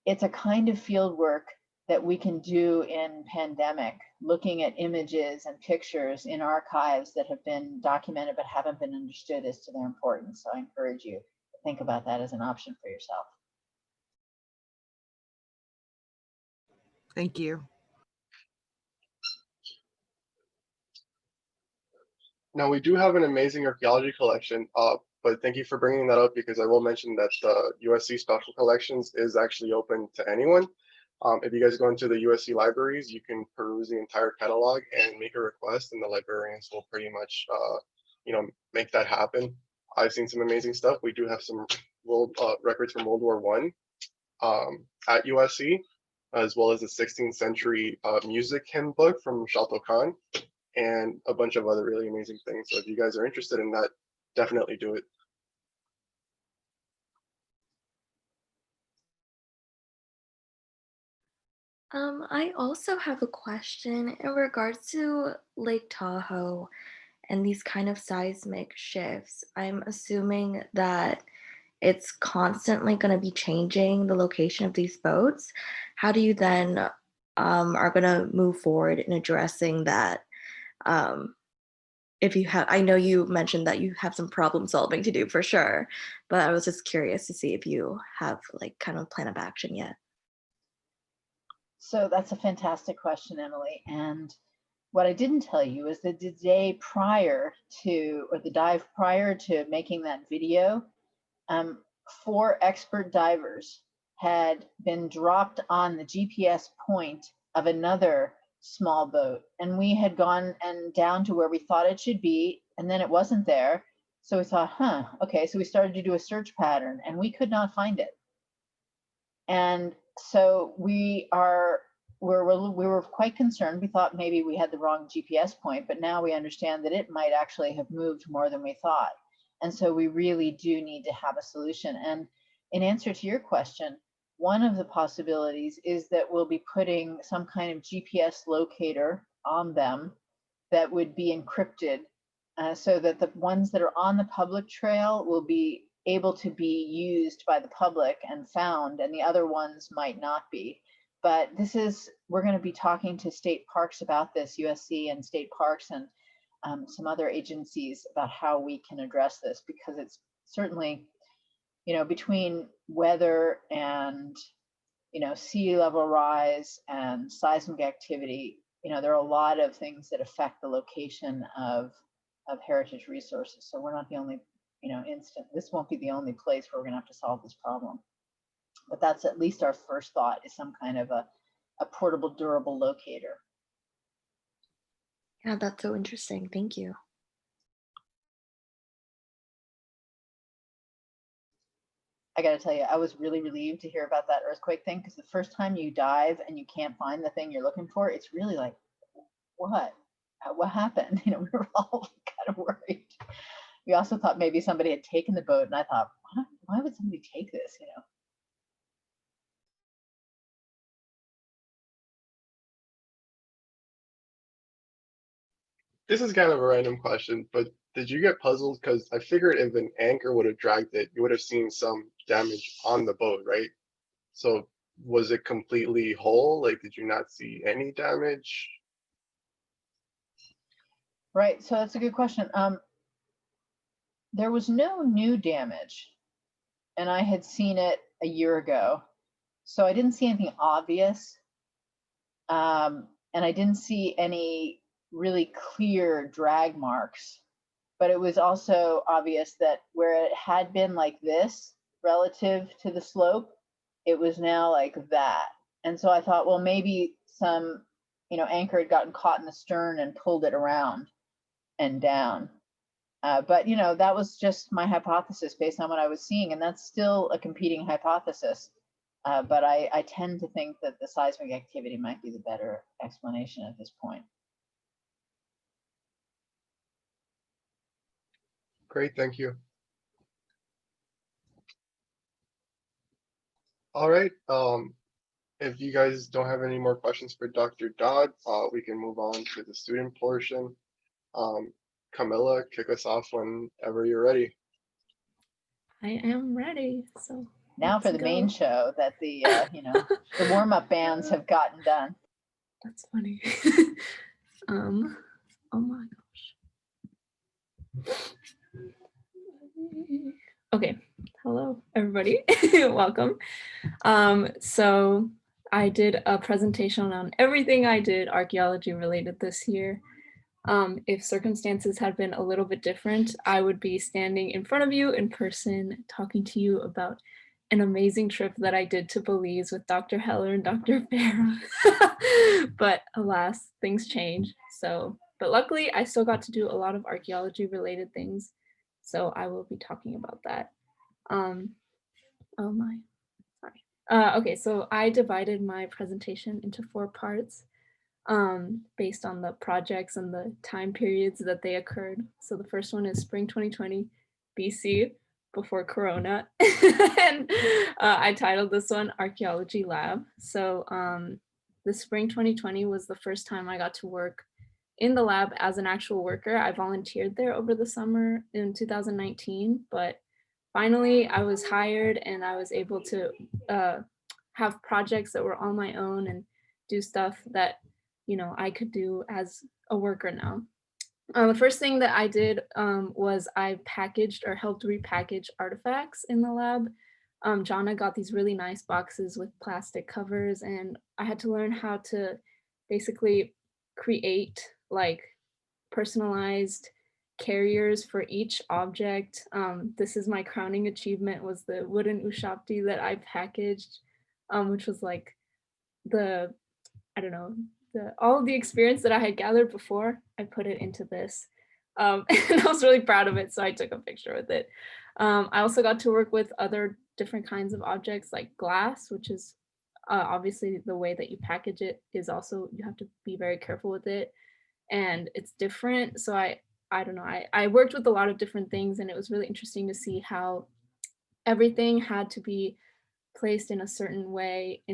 [SPEAKER 3] it's a kind of field work that we can do in pandemic, looking at images and pictures in archives that have been documented but haven't been understood as to their importance. So I encourage you to think about that as an option for yourself.
[SPEAKER 2] Thank you.
[SPEAKER 1] Now, we do have an amazing archaeology collection, but thank you for bringing that up, because I will mention that the USC Special Collections is actually open to anyone. If you guys go into the USC libraries, you can peruse the entire catalog and make a request, and the librarians will pretty much, make that happen. I've seen some amazing stuff. We do have some world records from World War I at USC, as well as a 16th century music hymn book from Shalto Khan, and a bunch of other really amazing things. So if you guys are interested in that, definitely do it.
[SPEAKER 4] I also have a question in regards to Lake Tahoe and these kind of seismic shifts. I'm assuming that it's constantly going to be changing the location of these boats. How do you then are going to move forward in addressing that? If you have, I know you mentioned that you have some problem solving to do for sure, but I was just curious to see if you have like kind of plan of action yet.
[SPEAKER 3] So that's a fantastic question, Emily. And what I didn't tell you is that the day prior to, or the dive prior to making that video, 4 expert divers had been dropped on the GPS point of another small boat, and we had gone and down to where we thought it should be, and then it wasn't there. So we thought, okay. So we started to do a search pattern, and we could not find it. And so we were quite concerned. We thought maybe we had the wrong GPS point, but now we understand that it might actually have moved more than we thought. And so we really do need to have a solution. And in answer to your question, one of the possibilities is that we'll be putting some kind of GPS locator on them that would be encrypted, so that the ones that are on the public trail will be able to be used by the public and found, and the other ones might not be. But we're going to be talking to state parks about this, USC and state parks and some other agencies, about how we can address this, because it's certainly, between weather and, sea level rise and seismic activity, there are a lot of things that affect the location of heritage resources. So we're not the only, this won't be the only place where we're going to have to solve this problem. But that's at least our first thought, is some kind of a portable, durable locator.
[SPEAKER 4] Yeah, that's so interesting. Thank you.
[SPEAKER 3] I got to tell you, I was really relieved to hear about that earthquake thing, because the first time you dive and you can't find the thing you're looking for, it's really like, what happened? We were all kind of worried. We also thought maybe somebody had taken the boat, and I thought, why would somebody take this?
[SPEAKER 1] This is kind of a random question, but did you get puzzled? Because I figured if an anchor would have dragged it, you would have seen some damage on the boat, right? So was it completely whole? Like, did you not see any damage?
[SPEAKER 3] Right, so that's a good question. There was no new damage, and I had seen it a year ago, so I didn't see anything obvious, and I didn't see any really clear drag marks. But it was also obvious that where it had been like this relative to the slope, it was now like that. And so I thought, well, maybe some, anchor had gotten caught in the stern and pulled it around and down. But that was just my hypothesis based on what I was seeing, and that's still a competing hypothesis. But I tend to think that the seismic activity might be the better explanation at this point.
[SPEAKER 1] Great, thank you. All right, if you guys don't have any more questions for Dr. Dodd, we can move on to the student portion. Camilla, kick us off whenever you're ready.
[SPEAKER 6] I am ready. So
[SPEAKER 3] Now for the main show that the the warm-up bands have gotten done.
[SPEAKER 6] That's funny. Oh my gosh. Okay, hello everybody. Welcome. So I did a presentation on everything I did archaeology related this year. If circumstances had been a little bit different, I would be standing in front of you in person talking to you about an amazing trip that I did to Belize with Dr. Heller and Dr. Farah. But alas, things change. But luckily I still got to do a lot of archaeology related things. So I will be talking about that. Okay, so I divided my presentation into 4 parts based on the projects and the time periods that they occurred. So the first one is spring 2020 BC, before Corona. And I titled this one Archaeology Lab. So the spring 2020 was the first time I got to work in the lab as an actual worker. I volunteered there over the summer in 2019, but finally I was hired and I was able to have projects that were on my own and do stuff that I could do as a worker now. The first thing that I did was I packaged or helped repackage artifacts in the lab. Jana got these really nice boxes with plastic covers, and I had to learn how to basically create like personalized carriers for each object. This is my crowning achievement, was the wooden ushapti that I packaged, which was like all of the experience that I had gathered before, I put it into this. And I was really proud of it, so I took a picture with it. I also got to work with other different kinds of objects like glass, which is obviously the way that you package it is also, you have to be very careful with it. And it's different. So I worked with a lot of different things, and it was really interesting to see how everything had to be placed in a certain way,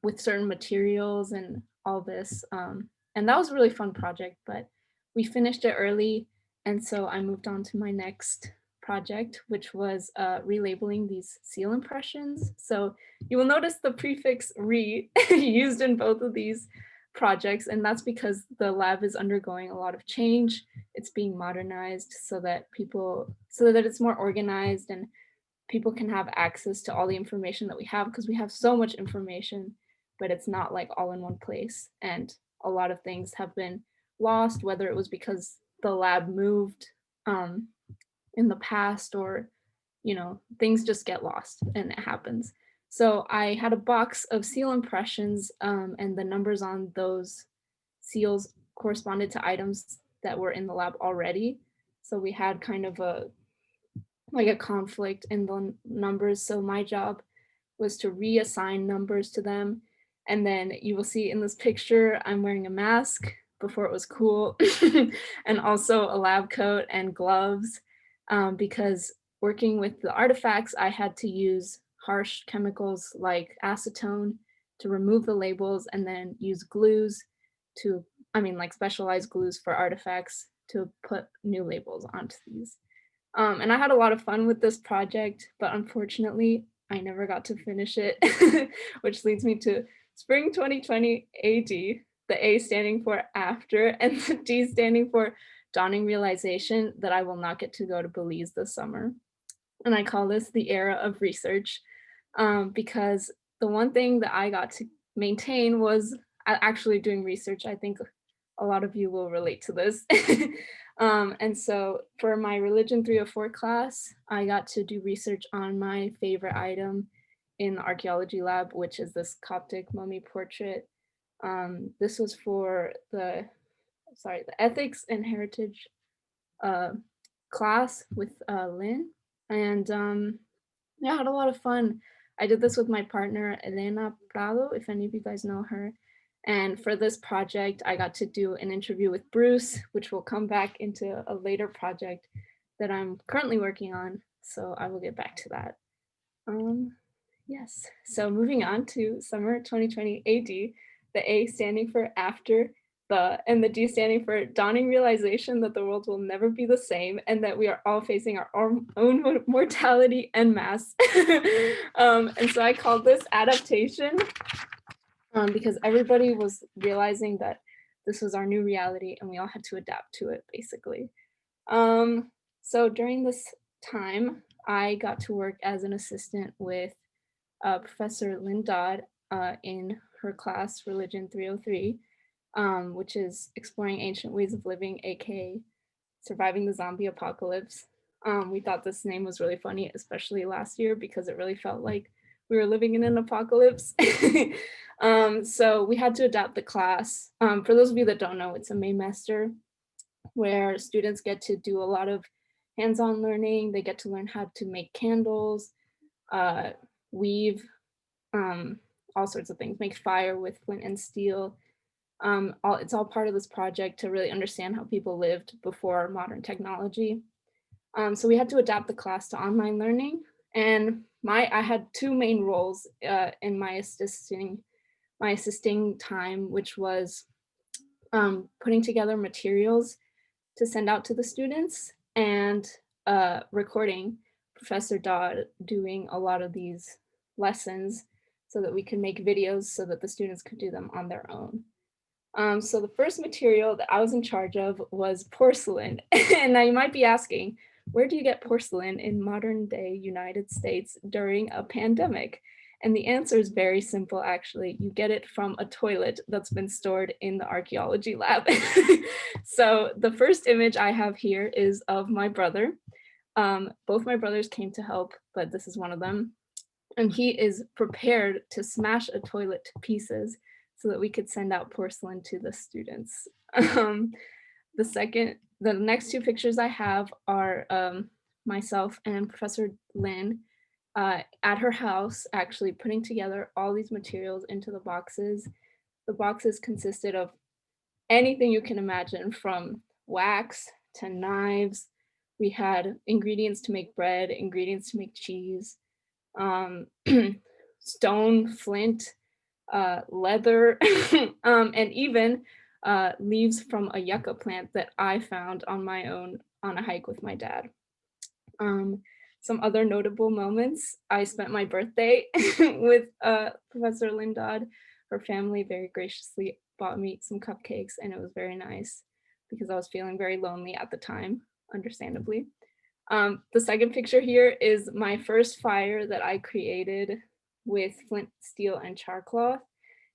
[SPEAKER 6] with certain materials and all this. And that was a really fun project, but we finished it early. And so I moved on to my next project, which was relabeling these seal impressions. So you will notice the prefix "re" used in both of these projects, and that's because the lab is undergoing a lot of change. It's being modernized so that it's more organized and people can have access to all the information that we have, because we have so much information, but it's not like all in one place. And a lot of things have been lost, whether it was because the lab moved in the past, or things just get lost, and it happens. So I had a box of seal impressions, and the numbers on those seals corresponded to items that were in the lab already. So we had kind of a conflict in the numbers. So my job was to reassign numbers to them. And then you will see in this picture, I'm wearing a mask. Before it was cool. And also a lab coat and gloves, because working with the artifacts, I had to use harsh chemicals like acetone to remove the labels, and then use glues like specialized glues for artifacts to put new labels onto these. And I had a lot of fun with this project, but unfortunately, I never got to finish it, which leads me to spring 2020 AD. the A standing for after, and the D standing for dawning realization that I will not get to go to Belize this summer. And I call this the era of research, because the one thing that I got to maintain was actually doing research. I think a lot of you will relate to this. And so for my Religion 304 class, I got to do research on my favorite item in the archaeology lab, which is this Coptic mummy portrait. This was for the ethics and heritage class with Lynn. And yeah, I had a lot of fun. I did this with my partner, Elena Prado, if any of you guys know her. And for this project, I got to do an interview with Bruce, which will come back into a later project that I'm currently working on. So I will get back to that. Yes, so moving on to summer 2020 AD, the A standing for after, and the D standing for dawning realization that the world will never be the same and that we are all facing our own mortality en masse. And so I called this adaptation because everybody was realizing that this was our new reality and we all had to adapt to it, basically. So during this time, I got to work as an assistant with Professor Lynn Dodd in her class, Religion 303, which is exploring ancient ways of living, aka surviving the zombie apocalypse. We thought this name was really funny, especially last year, because it really felt like we were living in an apocalypse. So we had to adapt the class. For those of you that don't know, it's a Maymester where students get to do a lot of hands-on learning. They get to learn how to make candles, weave, all sorts of things, make fire with flint and steel. It's all part of this project to really understand how people lived before modern technology. So we had to adapt the class to online learning, and I had two main roles in my assisting time, which was putting together materials to send out to the students and recording Professor Dodd doing a lot of these lessons so that we could make videos so that the students could do them on their own. So the first material that I was in charge of was porcelain. And now you might be asking, where do you get porcelain in modern day United States during a pandemic? And the answer is very simple, actually. You get it from a toilet that's been stored in the archaeology lab. So the first image I have here is of my brother. Both my brothers came to help, but this is one of them. And he is prepared to smash a toilet to pieces so that we could send out porcelain to the students. The next two pictures I have are myself and Professor Lynn at her house, actually putting together all these materials into the boxes. The boxes consisted of anything you can imagine, from wax to knives. We had ingredients to make bread, ingredients to make cheese, stone, flint, leather, and even leaves from a yucca plant that I found on my own on a hike with my dad. Some other notable moments: I spent my birthday with Professor Lynn Dodd. Her family very graciously bought me some cupcakes, and it was very nice because I was feeling very lonely at the time, understandably. The second picture here is my first fire that I created with flint, steel, and char cloth.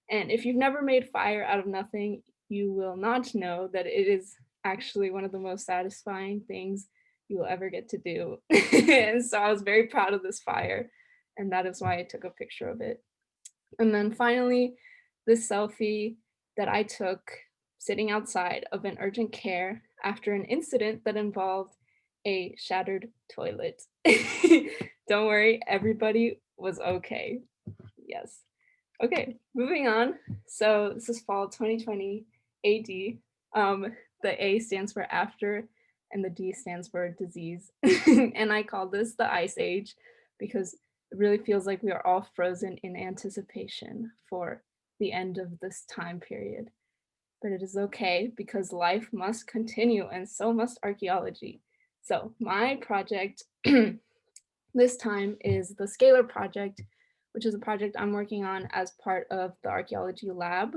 [SPEAKER 6] And if you've never made fire out of nothing, you will not know that it is actually one of the most satisfying things you will ever get to do. And so I was very proud of this fire, and that is why I took a picture of it. And then finally, this selfie that I took sitting outside of an urgent care after an incident that involved a shattered toilet. Don't worry, everybody was okay. Yes. Okay, moving on. So this is fall 2020 AD. The A stands for after and the D stands for disease. And I call this the Ice Age because it really feels like we are all frozen in anticipation for the end of this time period. But it is okay because life must continue, and so must archaeology. So my project this time is the Scalar project, which is a project I'm working on as part of the archaeology lab.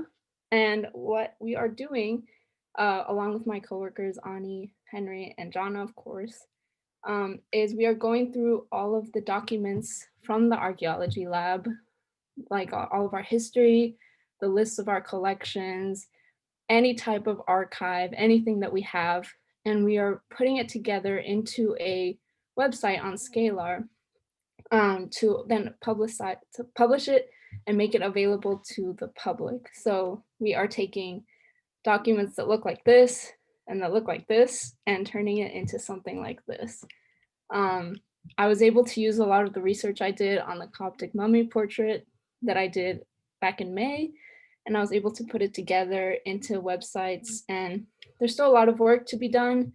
[SPEAKER 6] And what we are doing, along with my coworkers, Ani, Henry, and Jana, of course, is we are going through all of the documents from the archaeology lab, like all of our history, the lists of our collections, any type of archive, anything that we have, and we are putting it together into a website on Scalar to then publish it and make it available to the public. So we are taking documents that look like this and that look like this and turning it into something like this. I was able to use a lot of the research I did on the Coptic mummy portrait that I did back in May, and I was able to put it together into websites, and there's still a lot of work to be done,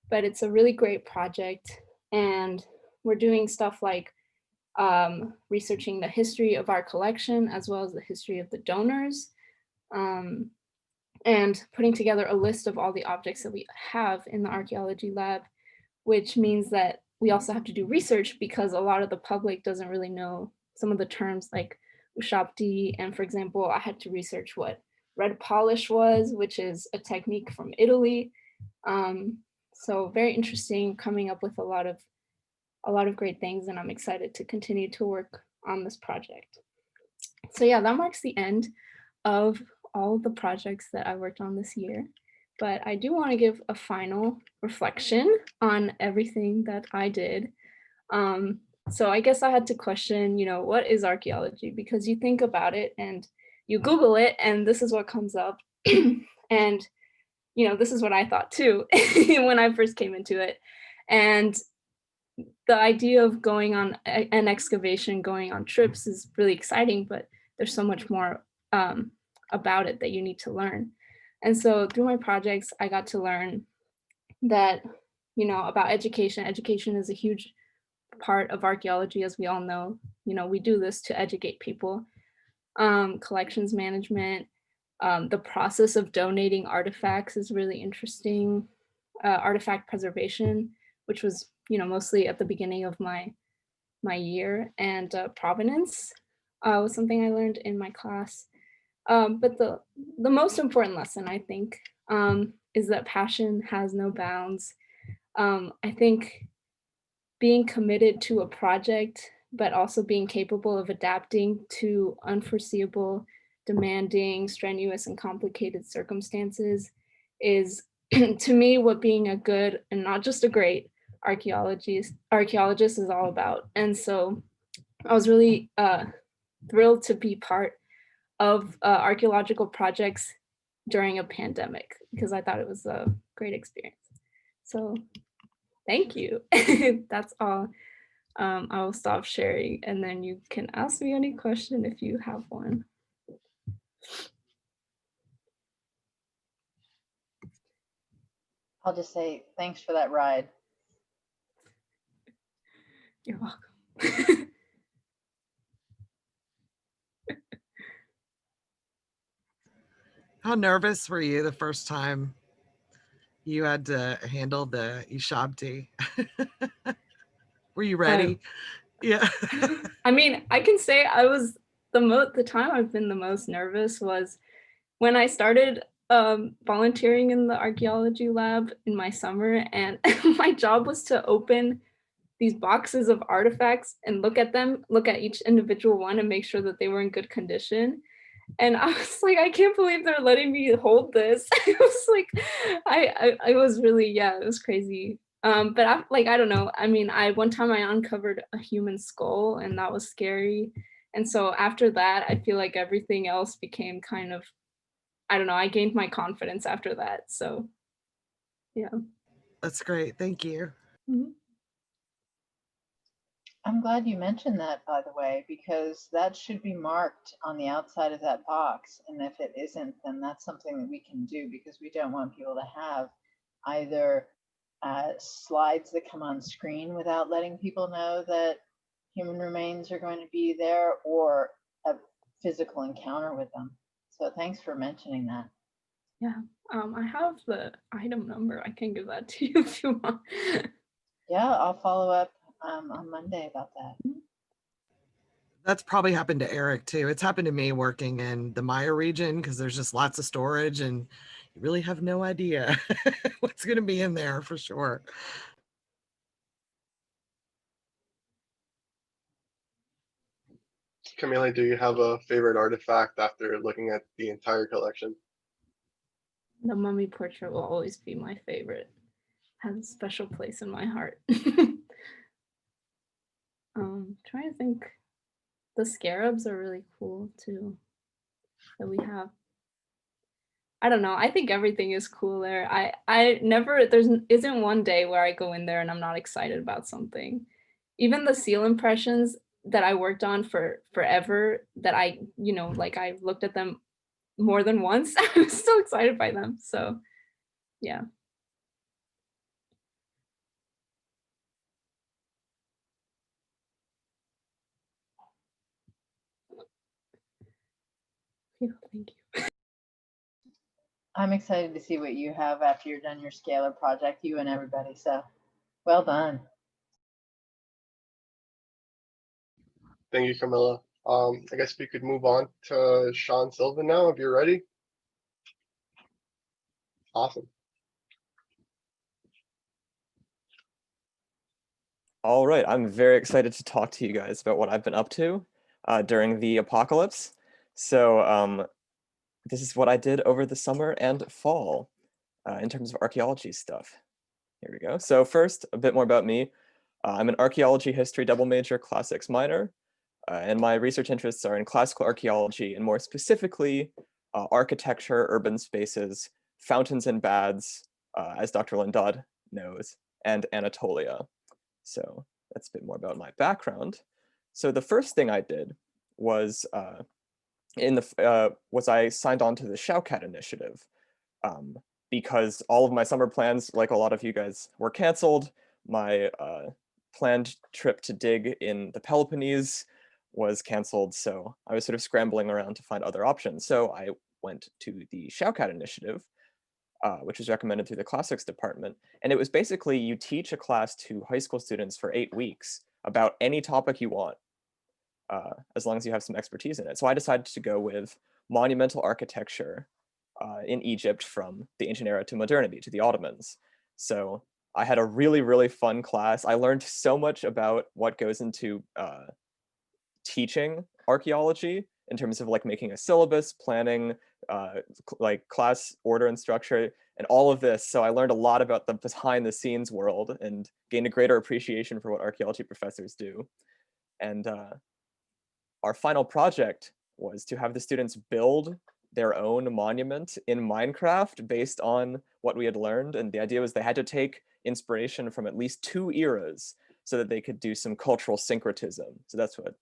[SPEAKER 6] but it's a really great project. And we're doing stuff like researching the history of our collection as well as the history of the donors, and putting together a list of all the objects that we have in the archaeology lab, which means that we also have to do research because a lot of the public doesn't really know some of the terms like ushabti. And for example, I had to research what red polish was, which is a technique from Italy. So very interesting, coming up with a lot of great things, and I'm excited to continue to work on this project. So yeah, that marks the end of all the projects that I worked on this year. But I do want to give a final reflection on everything that I did. So I guess I had to question, what is archaeology? Because you think about it and you Google it and this is what comes up. And, this is what I thought too when I first came into it. And the idea of going on an excavation, going on trips is really exciting, but there's so much more about it that you need to learn. And so through my projects, I got to learn that, about education. Education is a huge part of archaeology, as we all know. We do this to educate people. Collections management, the process of donating artifacts is really interesting. Artifact preservation, which was, mostly at the beginning of my year, and provenance was something I learned in my class. But the most important lesson, I think, is that passion has no bounds. I think being committed to a project, but also being capable of adapting to unforeseeable, demanding, strenuous, and complicated circumstances is, to me, what being a good and not just a great archaeologist is all about. And so I was really thrilled to be part of archaeological projects during a pandemic because I thought it was a great experience. So thank you. That's all. I will stop sharing and then you can ask me any question if you have one.
[SPEAKER 3] I'll just say thanks for that ride.
[SPEAKER 6] You're welcome.
[SPEAKER 2] How nervous were you the first time you had to handle the ushabti? Were you ready? Yeah.
[SPEAKER 6] I mean, I can say I was the time I've been the most nervous was when I started volunteering in the archaeology lab in my summer, and my job was to open these boxes of artifacts and look at each individual one and make sure that they were in good condition. And I was like, I can't believe they're letting me hold this. It was like, I was really, yeah, it was crazy. But I don't know. I mean, one time I uncovered a human skull and that was scary. And so after that, I feel like everything else became kind of, I don't know, I gained my confidence after that. So, yeah.
[SPEAKER 2] That's great. Thank you.
[SPEAKER 6] Mm-hmm.
[SPEAKER 3] I'm glad you mentioned that, by the way, because that should be marked on the outside of that box. And if it isn't, then that's something that we can do because we don't want people to have either slides that come on screen without letting people know that human remains are going to be there or a physical encounter with them. So thanks for mentioning that.
[SPEAKER 6] Yeah, I have the item number. I can give that to you if you want.
[SPEAKER 3] Yeah, I'll follow up on Monday about that.
[SPEAKER 2] That's probably happened to Eric too. It's happened to me working in the Maya region because there's just lots of storage and you really have no idea what's going to be in there for sure.
[SPEAKER 1] Camille, do you have a favorite artifact after looking at the entire collection?
[SPEAKER 6] The mummy portrait will always be my favorite. Has a special place in my heart. Trying to think. The scarabs are really cool too that we have. I don't know. I think everything is cool there. I never isn't one day where I go in there and I'm not excited about something. Even the seal impressions that I worked on for forever that I, like I looked at them more than once. I was still excited by them. So yeah. Yeah, thank you.
[SPEAKER 3] I'm excited to see what you have after you're done your scalar project, you and everybody. So well done.
[SPEAKER 1] Thank you, Camilla. I guess we could move on to Sean Silva now, if you're ready. Awesome.
[SPEAKER 7] All right, I'm very excited to talk to you guys about what I've been up to during the apocalypse. So this is what I did over the summer and fall in terms of archaeology stuff. Here we go. So first, a bit more about me. I'm an archaeology history double major, classics minor, and my research interests are in classical archaeology and more specifically architecture, urban spaces, fountains and baths, as Dr. Lindad knows, and Anatolia. So that's a bit more about my background. So the first thing I did was I signed on to the Shaukat initiative because all of my summer plans, like a lot of you guys, were canceled. My planned trip to dig in the Peloponnese was canceled, so I was sort of scrambling around to find other options. So I went to the Shaukat initiative, which was recommended through the classics department. And it was basically you teach a class to high school students for 8 weeks about any topic you want, as long as you have some expertise in it. So I decided to go with monumental architecture in Egypt from the ancient era to modernity, to the Ottomans. So I had a really, really fun class. I learned so much about what goes into teaching archaeology in terms of like making a syllabus, planning, like class order and structure, and all of this. So I learned a lot about the behind the scenes world and gained a greater appreciation for what archaeology professors do. And our final project was to have the students build their own monument in Minecraft based on what we had learned. And the idea was they had to take inspiration from at least 2 eras so that they could do some cultural syncretism. So that's what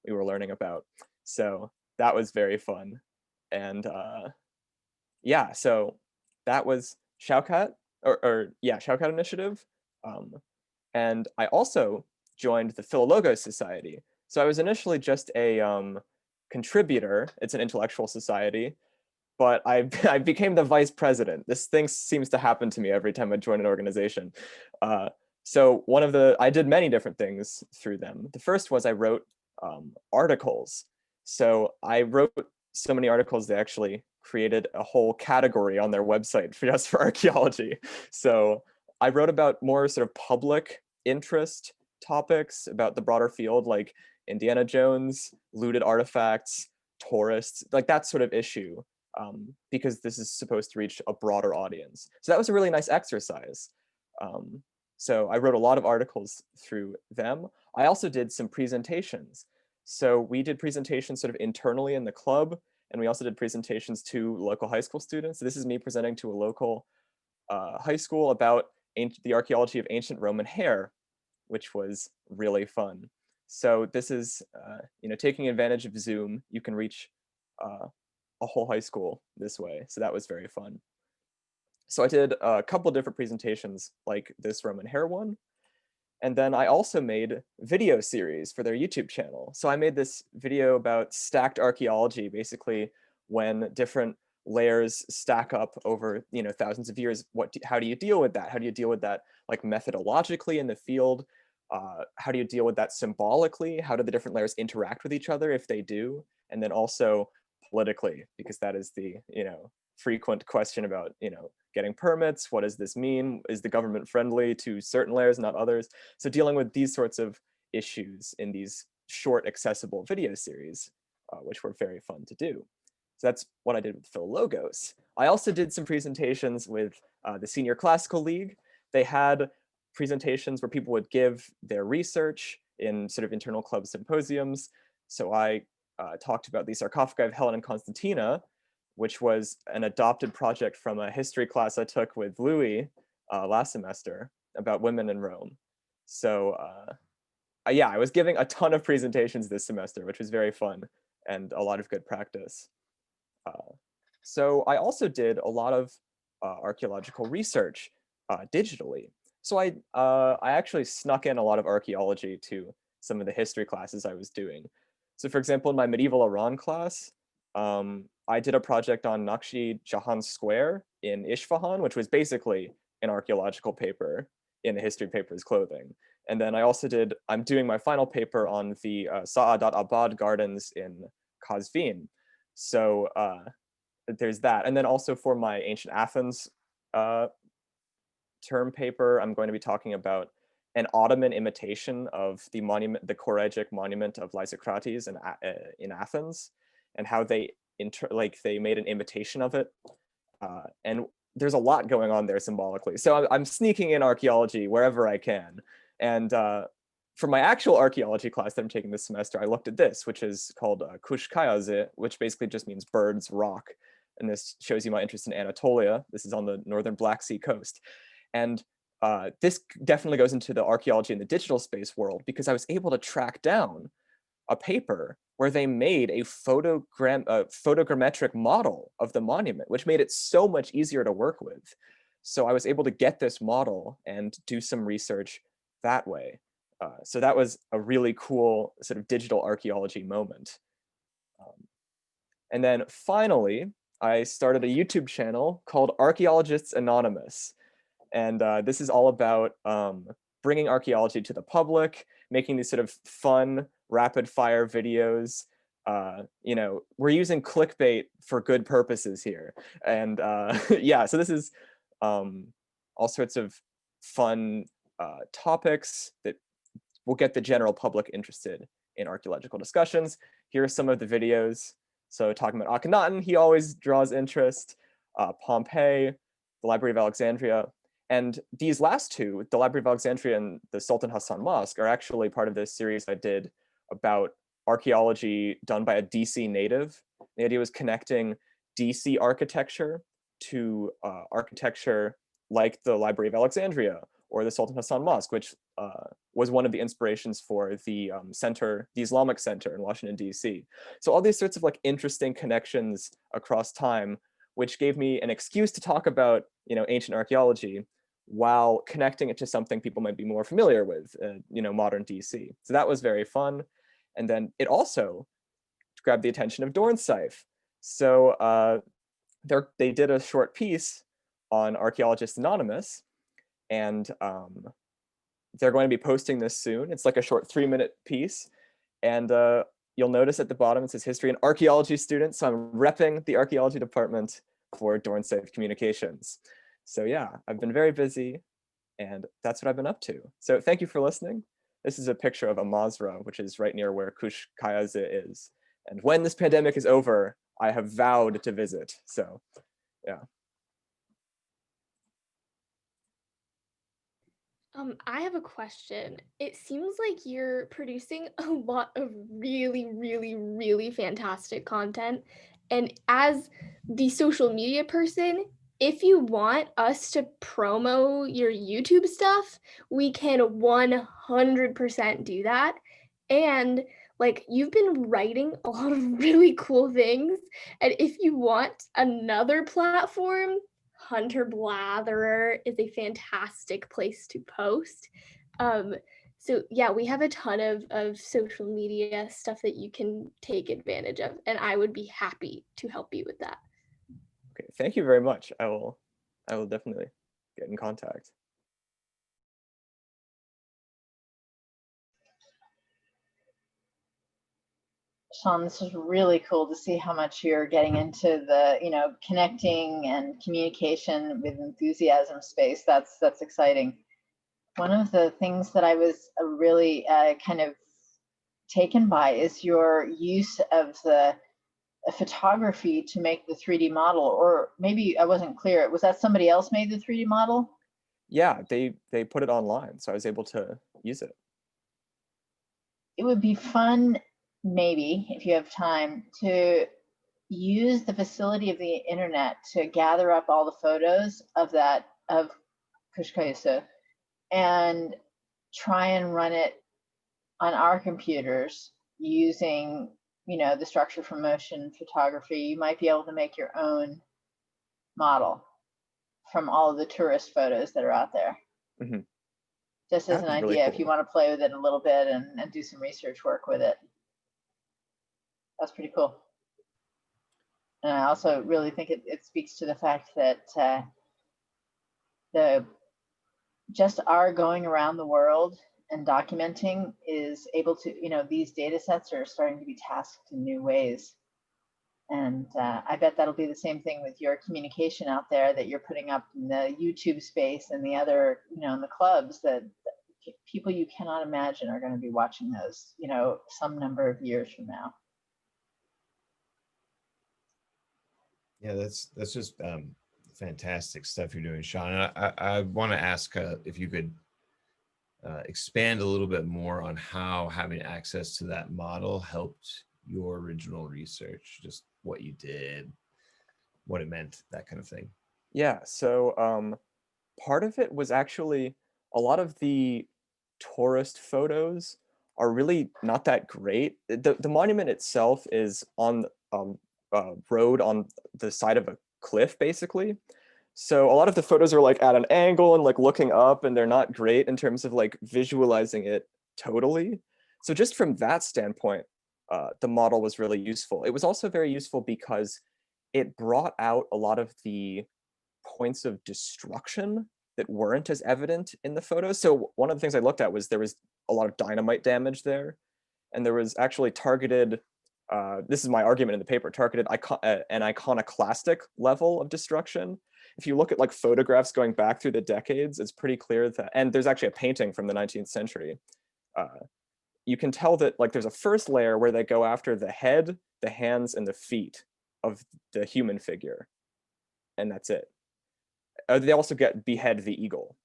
[SPEAKER 7] we were learning about. So that was very fun. And yeah, so that was Shaukat, Shaukat initiative. And I also joined the Philologos Society. So I was initially just a contributor. It's an intellectual society, but I became the vice president. This thing seems to happen to me every time I join an organization. So I did many different things through them. The first was I wrote articles. So I wrote so many articles, they actually created a whole category on their website just for archaeology. So I wrote about more sort of public interest topics about the broader field, like Indiana Jones, looted artifacts, tourists, like that sort of issue, because this is supposed to reach a broader audience. So that was a really nice exercise. So I wrote a lot of articles through them. I also did some presentations. So we did presentations sort of internally in the club, and we also did presentations to local high school students. So this is me presenting to a local high school about the archaeology of ancient Roman hair, which was really fun. So this is, taking advantage of Zoom, you can reach a whole high school this way. So that was very fun. So I did a couple different presentations like this Roman hair one. And then I also made video series for their YouTube channel. So I made this video about stacked archaeology, basically when different layers stack up over thousands of years. How do you deal with that? How do you deal with that like methodologically in the field? How do you deal with that symbolically? How do the different layers interact with each other if they do? And then also politically, because that is the, frequent question about, getting permits. What does this mean? Is the government friendly to certain layers, not others? So dealing with these sorts of issues in these short, accessible video series, which were very fun to do. So that's what I did with Philologos. I also did some presentations with the Senior Classical League. They had presentations where people would give their research in sort of internal club symposiums. So I talked about the sarcophagi of Helen and Constantina, which was an adopted project from a history class I took with Louis last semester about women in Rome. So yeah, I was giving a ton of presentations this semester, which was very fun and a lot of good practice. So I also did a lot of archaeological research digitally. So I actually snuck in a lot of archaeology to some of the history classes I was doing. So for example, in my medieval Iran class, I did a project on Naqshi Jahan Square in Isfahan, which was basically an archaeological paper in a history paper's clothing. And then I'm doing my final paper on the Sa'adat Abad gardens in Qazvin. So there's that. And then also for my ancient Athens term paper, I'm going to be talking about an Ottoman imitation of the monument, the Koregic monument of Lysicrates in Athens, and how they made an imitation of it. And there's a lot going on there symbolically. So I'm sneaking in archaeology wherever I can. And for my actual archaeology class that I'm taking this semester, I looked at this, which is called Kush Kayaze, which basically just means birds rock. And this shows you my interest in Anatolia. This is on the northern Black Sea coast. And this definitely goes into the archaeology in the digital space world, because I was able to track down a paper where they made a photogrammetric model of the monument, which made it so much easier to work with. So I was able to get this model and do some research that way. So that was a really cool sort of digital archaeology moment. And then finally, I started a YouTube channel called Archaeologists Anonymous. And this is all about bringing archaeology to the public, making these sort of fun, rapid fire videos. We're using clickbait for good purposes here. And yeah, so this is all sorts of fun topics that will get the general public interested in archaeological discussions. Here are some of the videos. So talking about Akhenaten, he always draws interest. Pompeii, the Library of Alexandria. And these last two, the Library of Alexandria and the Sultan Hassan Mosque, are actually part of this series I did about archaeology done by a DC native. The idea was connecting DC architecture to architecture like the Library of Alexandria or the Sultan Hassan Mosque, which was one of the inspirations for the center, the Islamic Center in Washington, DC. So all these sorts of interesting connections across time, which gave me an excuse to talk about, ancient archaeology while connecting it to something people might be more familiar with, modern DC. So that was very fun. And then it also grabbed the attention of Dornsife. So they did a short piece on Archaeologists Anonymous, and they're going to be posting this soon. It's like a short 3-minute piece. And you'll notice at the bottom, it says history and archaeology students. So I'm repping the archaeology department for Dornsife Communications. So yeah, I've been very busy, and that's what I've been up to. So thank you for listening. This is a picture of a Mazra, which is right near where Kush Kayaze is. And when this pandemic is over, I have vowed to visit. So yeah.
[SPEAKER 8] I have a question. It seems like you're producing a lot of really, really, really fantastic content. And as the social media person, if you want us to promo your YouTube stuff, we can 100% do that. And you've been writing a lot of really cool things. And if you want another platform, Hunter Blatherer is a fantastic place to post. So yeah, we have a ton of social media stuff that you can take advantage of, and I would be happy to help you with that.
[SPEAKER 7] Okay, thank you very much. I will definitely get in contact.
[SPEAKER 3] Sean, this is really cool to see how much you're getting into the, connecting and communication with enthusiasm space. That's exciting. One of the things that I was really kind of taken by is your use of the photography to make the 3D model, or maybe I wasn't clear. Was that somebody else made the 3D model?
[SPEAKER 7] Yeah, they put it online, so I was able to use it.
[SPEAKER 3] It would be fun, maybe, if you have time, to use the facility of the internet to gather up all the photos of Kushkayusa and try and run it on our computers using, the structure from motion photography. You might be able to make your own model from all of the tourist photos that are out there.
[SPEAKER 7] Mhm.
[SPEAKER 3] Just as an
[SPEAKER 7] That'd be
[SPEAKER 3] idea,
[SPEAKER 7] really
[SPEAKER 3] if you
[SPEAKER 7] cool.
[SPEAKER 3] want to play with it a little bit and do some research work with it. That's pretty cool. And I also really think it speaks to the fact that just our going around the world and documenting is able to, these data sets are starting to be tasked in new ways. And I bet that'll be the same thing with your communication out there that you're putting up in the YouTube space and the other, in the clubs, that people you cannot imagine are going to be watching those, some number of years from now.
[SPEAKER 5] Yeah, that's just fantastic stuff you're doing, Sean. And I want to ask if you could expand a little bit more on how having access to that model helped your original research, just what you did, what it meant, that kind of thing.
[SPEAKER 7] Yeah, so part of it was actually a lot of the tourist photos are really not that great. The monument itself is on a road on the side of a cliff, basically. So a lot of the photos are like at an angle and like looking up, and they're not great in terms of like visualizing it totally. So just from that standpoint, the model was really useful. It was also very useful because it brought out a lot of the points of destruction that weren't as evident in the photos. So one of the things I looked at was there was a lot of dynamite damage there, and there was actually targeted, this is my argument in the paper, targeted an iconoclastic level of destruction. If you look at like photographs going back through the decades, it's pretty clear that, and there's actually a painting from the 19th century, you can tell that like there's a first layer where they go after the head, the hands, and the feet of the human figure, and that's it. They also behead the eagle,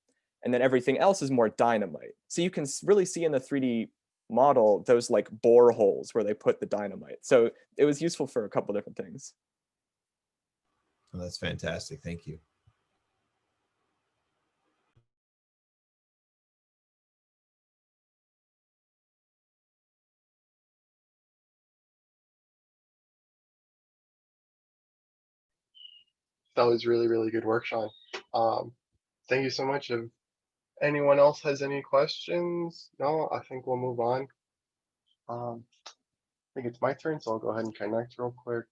[SPEAKER 7] and then everything else is more dynamite. So you can really see in the 3D model those like bore holes where they put the dynamite. So it was useful for a couple different things.
[SPEAKER 5] Oh, that's fantastic. Thank you.
[SPEAKER 1] That was really, really good work, Sean. Thank you so much. If anyone else has any questions, no, I think we'll move on. I think it's my turn, so I'll go ahead and connect real quick.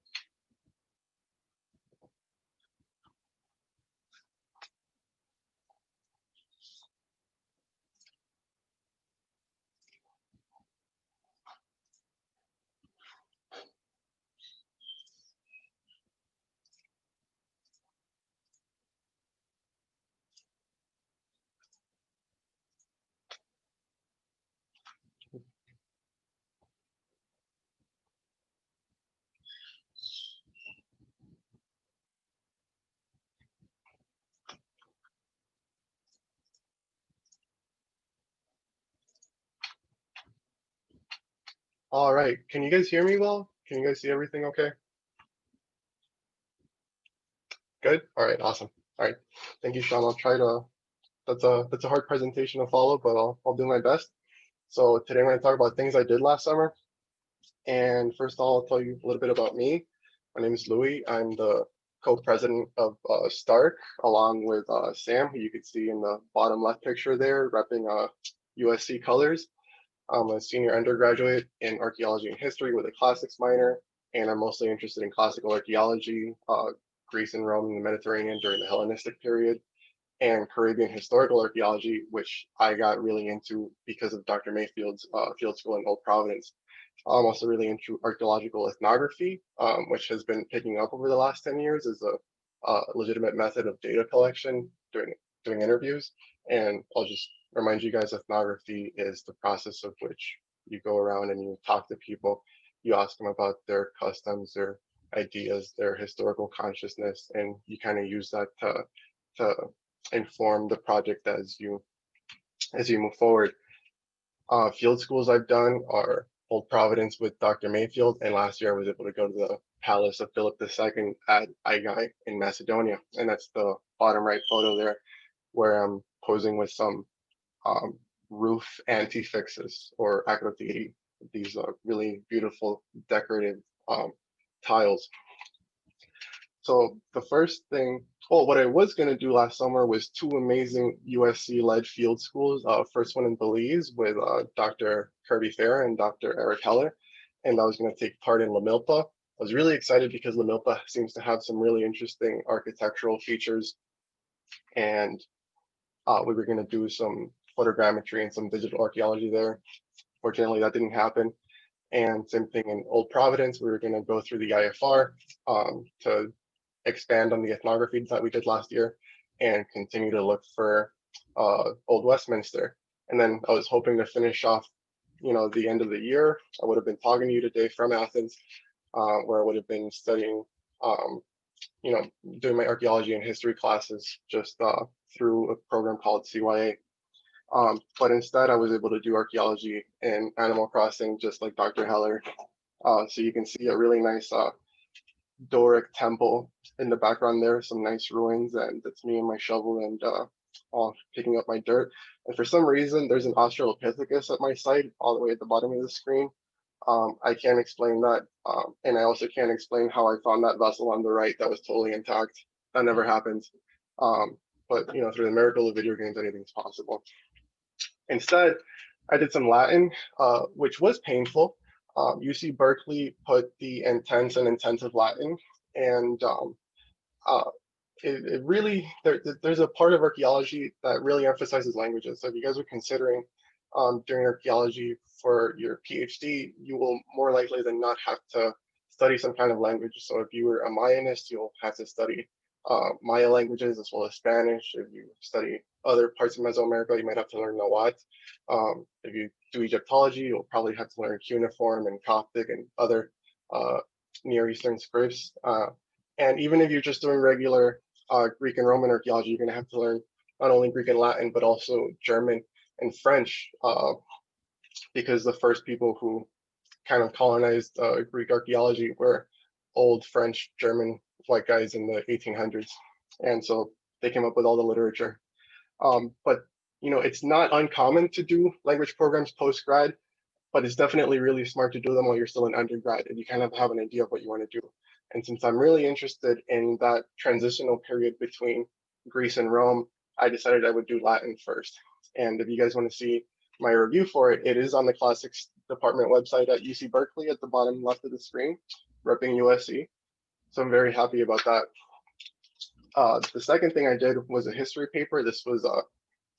[SPEAKER 1] All right, can you guys hear me well? Can you guys see everything okay? Good. All right, awesome. All right, thank you, Sean. I'll try to. That's a hard presentation to follow, but I'll do my best. So today I'm going to talk about things I did last summer. And first of all, I'll tell you a little bit about me. My name is Louis. I'm the co-president of STARC, along with Sam, who you can see in the bottom left picture there, repping USC colors. I'm a senior undergraduate in archaeology and history with a classics minor, and I'm mostly interested in classical archaeology, Greece and Rome and the Mediterranean during the Hellenistic period. and Caribbean historical archaeology, which I got really into because of Dr. Mayfield's field school in Old Providence. I'm also really into archaeological ethnography, which has been picking up over the last 10 years as a legitimate method of data collection doing interviews. And I'll just remind you guys, ethnography is the process of which you go around and you talk to people, you ask them about their customs, their ideas, their historical consciousness, and you kind of use that to inform the project as you move forward. Field schools I've done are Old Providence with Dr. Mayfield, and last year I was able to go to the Palace of Philip II at Aigai in Macedonia, and that's the bottom right photo there, where I'm posing with some roof anti-fixes or acrotiri, these really beautiful decorative tiles. So the first thing, well, what I was going to do last summer was two amazing USC-led field schools. First one in Belize with Dr. Kirby Fair and Dr. Eric Heller, and I was going to take part in La Milpa. I was really excited because La Milpa seems to have some really interesting architectural features, and we were going to do some photogrammetry and some digital archaeology there. Fortunately, that didn't happen. And same thing in Old Providence, we were going to go through the IFR to expand on the ethnography that we did last year and continue to look for Old Westminster. And then I was hoping to finish off, the end of the year. I would have been talking to you today from Athens, where I would have been studying, doing my archaeology and history classes just through a program called CYA. But instead, I was able to do archaeology in Animal Crossing, just like Dr. Heller. So you can see a really nice Doric temple in the background there, some nice ruins, and that's me and my shovel and all picking up my dirt. And for some reason, there's an Australopithecus at my site, all the way at the bottom of the screen. I can't explain that, and I also can't explain how I found that vessel on the right that was totally intact. That never happens. But through the miracle of video games, anything's possible. Instead, I did some Latin, which was painful. UC Berkeley put the intense and intensive Latin, and it really, there's a part of archaeology that really emphasizes languages. So if you guys are considering doing archaeology for your PhD, you will more likely than not have to study some kind of language. So if you were a Mayanist, you'll have to study Maya languages as well as Spanish. If you study other parts of Mesoamerica, you might have to learn Nahuatl. If you do Egyptology, you'll probably have to learn cuneiform and Coptic and other Near Eastern scripts. And even if you're just doing regular Greek and Roman archaeology, you're going to have to learn not only Greek and Latin, but also German and French, because the first people who kind of colonized Greek archaeology were old French, German, white guys in the 1800s. And so they came up with all the literature. But it's not uncommon to do language programs post-grad, but it's definitely really smart to do them while you're still an undergrad and you kind of have an idea of what you want to do. And since I'm really interested in that transitional period between Greece and Rome, I decided I would do Latin first. And if you guys want to see my review for it, it is on the classics department website at UC Berkeley at the bottom left of the screen, repping USC. So I'm very happy about that. The second thing I did was a history paper. This was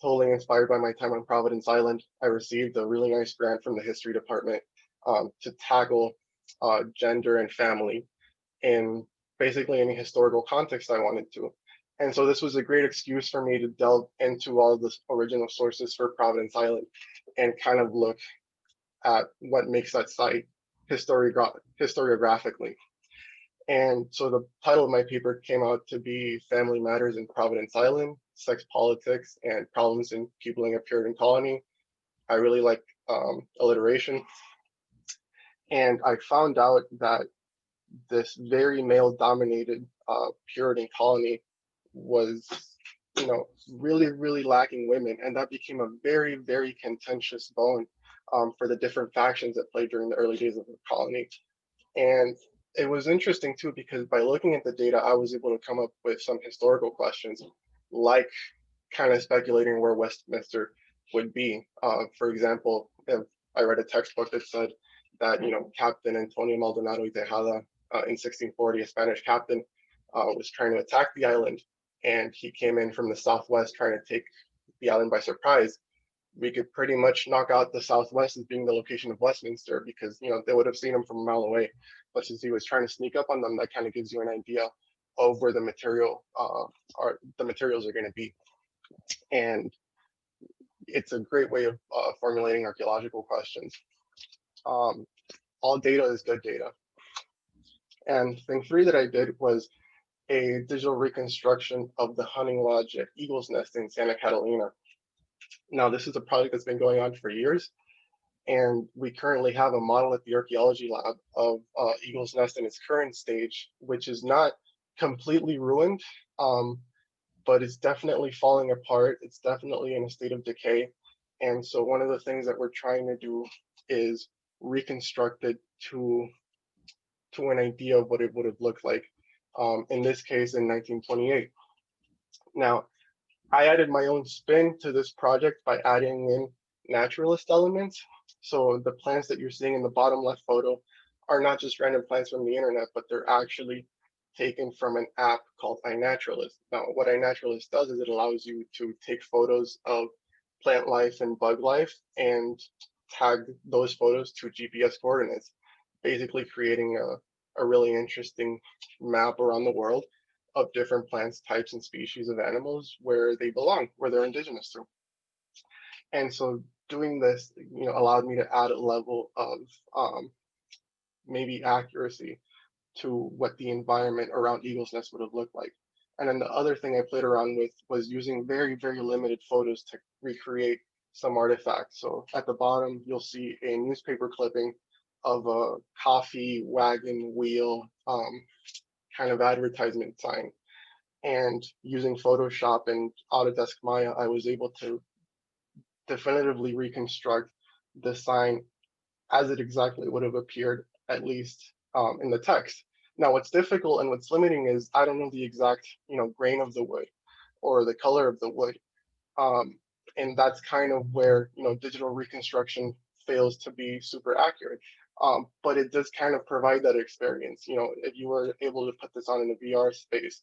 [SPEAKER 1] totally inspired by my time on Providence Island. I received a really nice grant from the history department to tackle gender and family in basically any historical context I wanted to. And so this was a great excuse for me to delve into all the original sources for Providence Island and kind of look at what makes that site historiographically. And so the title of my paper came out to be Family Matters in Providence Island, Sex Politics and Problems in Peopling a Puritan Colony. I really like alliteration. And I found out that this very male-dominated Puritan colony was, really, really lacking women. And that became a very, very contentious bone for the different factions that played during the early days of the colony. And it was interesting too, because by looking at the data, I was able to come up with some historical questions, like kind of speculating where Westminster would be. For example, if I read a textbook that said that, Captain Antonio Maldonado y Tejada in 1640, a Spanish captain, was trying to attack the island. and he came in from the southwest trying to take the island by surprise, we could pretty much knock out the southwest as being the location of Westminster, because they would have seen him from a mile away. But since he was trying to sneak up on them, that kind of gives you an idea of where the materials are going to be. And it's a great way of formulating archaeological questions. All data is good data. And thing 3 that I did was a digital reconstruction of the hunting lodge at Eagle's Nest in Santa Catalina. Now, this is a project that's been going on for years, and we currently have a model at the archaeology lab of Eagle's Nest in its current stage, which is not completely ruined, but it's definitely falling apart. It's definitely in a state of decay. And so one of the things that we're trying to do is reconstruct it to an idea of what it would have looked like, in this case in 1928. Now, I added my own spin to this project by adding in naturalist elements. So the plants that you're seeing in the bottom left photo are not just random plants from the internet, but they're actually taken from an app called iNaturalist. Now, what iNaturalist does is it allows you to take photos of plant life and bug life and tag those photos to GPS coordinates, basically creating a really interesting map around the world of different plants, types, and species of animals where they belong, where they're indigenous to. And so doing this, allowed me to add a level of maybe accuracy to what the environment around Eagle's Nest would have looked like. And then the other thing I played around with was using very, very limited photos to recreate some artifacts. So at the bottom, you'll see a newspaper clipping of a coffee wagon wheel kind of advertisement sign. And using Photoshop and Autodesk Maya, I was able to definitively reconstruct the sign as it exactly would have appeared, at least in the text. Now, what's difficult and what's limiting is I don't know the exact, grain of the wood or the color of the wood. And that's kind of where, digital reconstruction fails to be super accurate. But it does kind of provide that experience. If you were able to put this on in a VR space,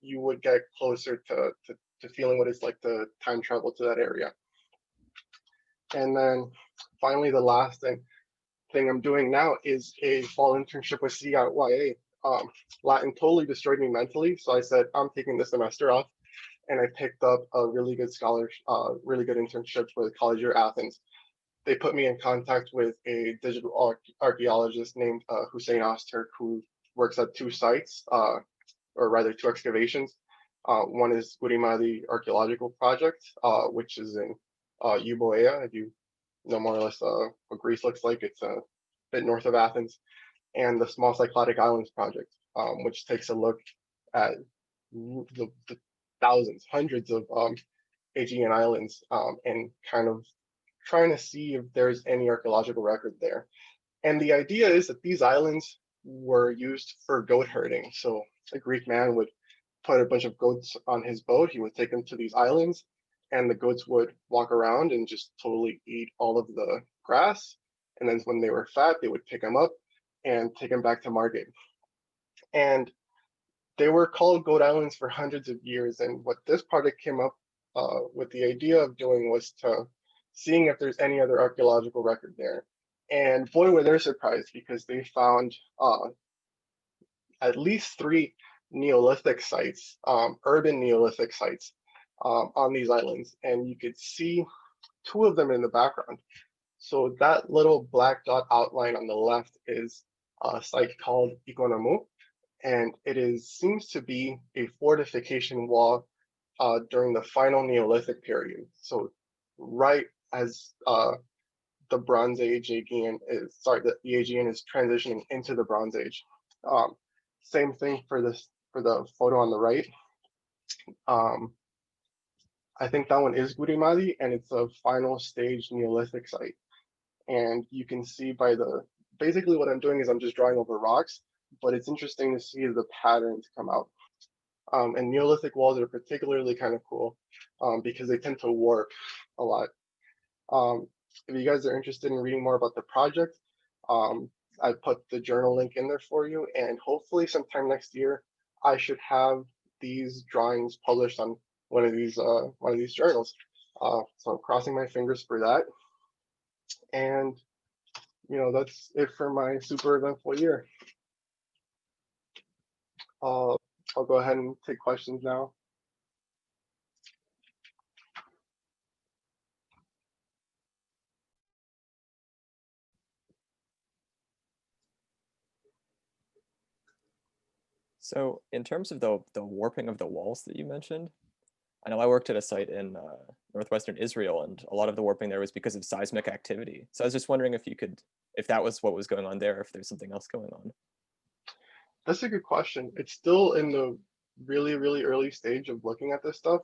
[SPEAKER 1] you would get closer to feeling what it's like to time travel to that area. And then finally, the last thing I'm doing now is a fall internship with CYA. Latin totally destroyed me mentally, so I said, I'm taking the semester off, and I picked up a really good really good internship with College of Athens. They put me in contact with a digital archaeologist named Hussein Osterk, who works at 2 sites, or rather 2 excavations. One is Gurimadi Archaeological Project, which is in Euboea, if you know more or less what Greece looks like. It's a bit north of Athens. And the Small Cycladic Islands Project, which takes a look at the thousands, hundreds of Aegean islands, and kind of trying to see if there's any archaeological record there. And the idea is that these islands were used for goat herding. So a Greek man would put a bunch of goats on his boat, he would take them to these islands, and the goats would walk around and just totally eat all of the grass. And then when they were fat, they would pick them up and take them back to market. And they were called goat islands for hundreds of years. And what this project came up with the idea of doing was to seeing if there's any other archaeological record there. And boy, were they surprised, because they found at least 3 Neolithic sites, urban Neolithic sites on these islands. And you could see 2 of them in the background. So that little black dot outline on the left is a site called Ikonomu, and it seems to be a fortification wall during the final Neolithic period. So right as the Bronze Age Aegean the Aegean is transitioning into the Bronze Age. Same thing for the photo on the right. I think that one is Gurimadi, and it's a final stage Neolithic site. And you can see basically what I'm doing is I'm just drawing over rocks, but it's interesting to see the patterns come out. And Neolithic walls are particularly kind of cool because they tend to warp a lot. If you guys are interested in reading more about the project, I put the journal link in there for you, and hopefully sometime next year, I should have these drawings published on one of these journals. So I'm crossing my fingers for that. And that's it for my super eventful year. I'll go ahead and take questions now.
[SPEAKER 7] So in terms of the warping of the walls that you mentioned, I know I worked at a site in northwestern Israel, and a lot of the warping there was because of seismic activity. So I was just wondering if that was what was going on there, if there's something else going on.
[SPEAKER 1] That's a good question. It's still in the really, really early stage of looking at this stuff.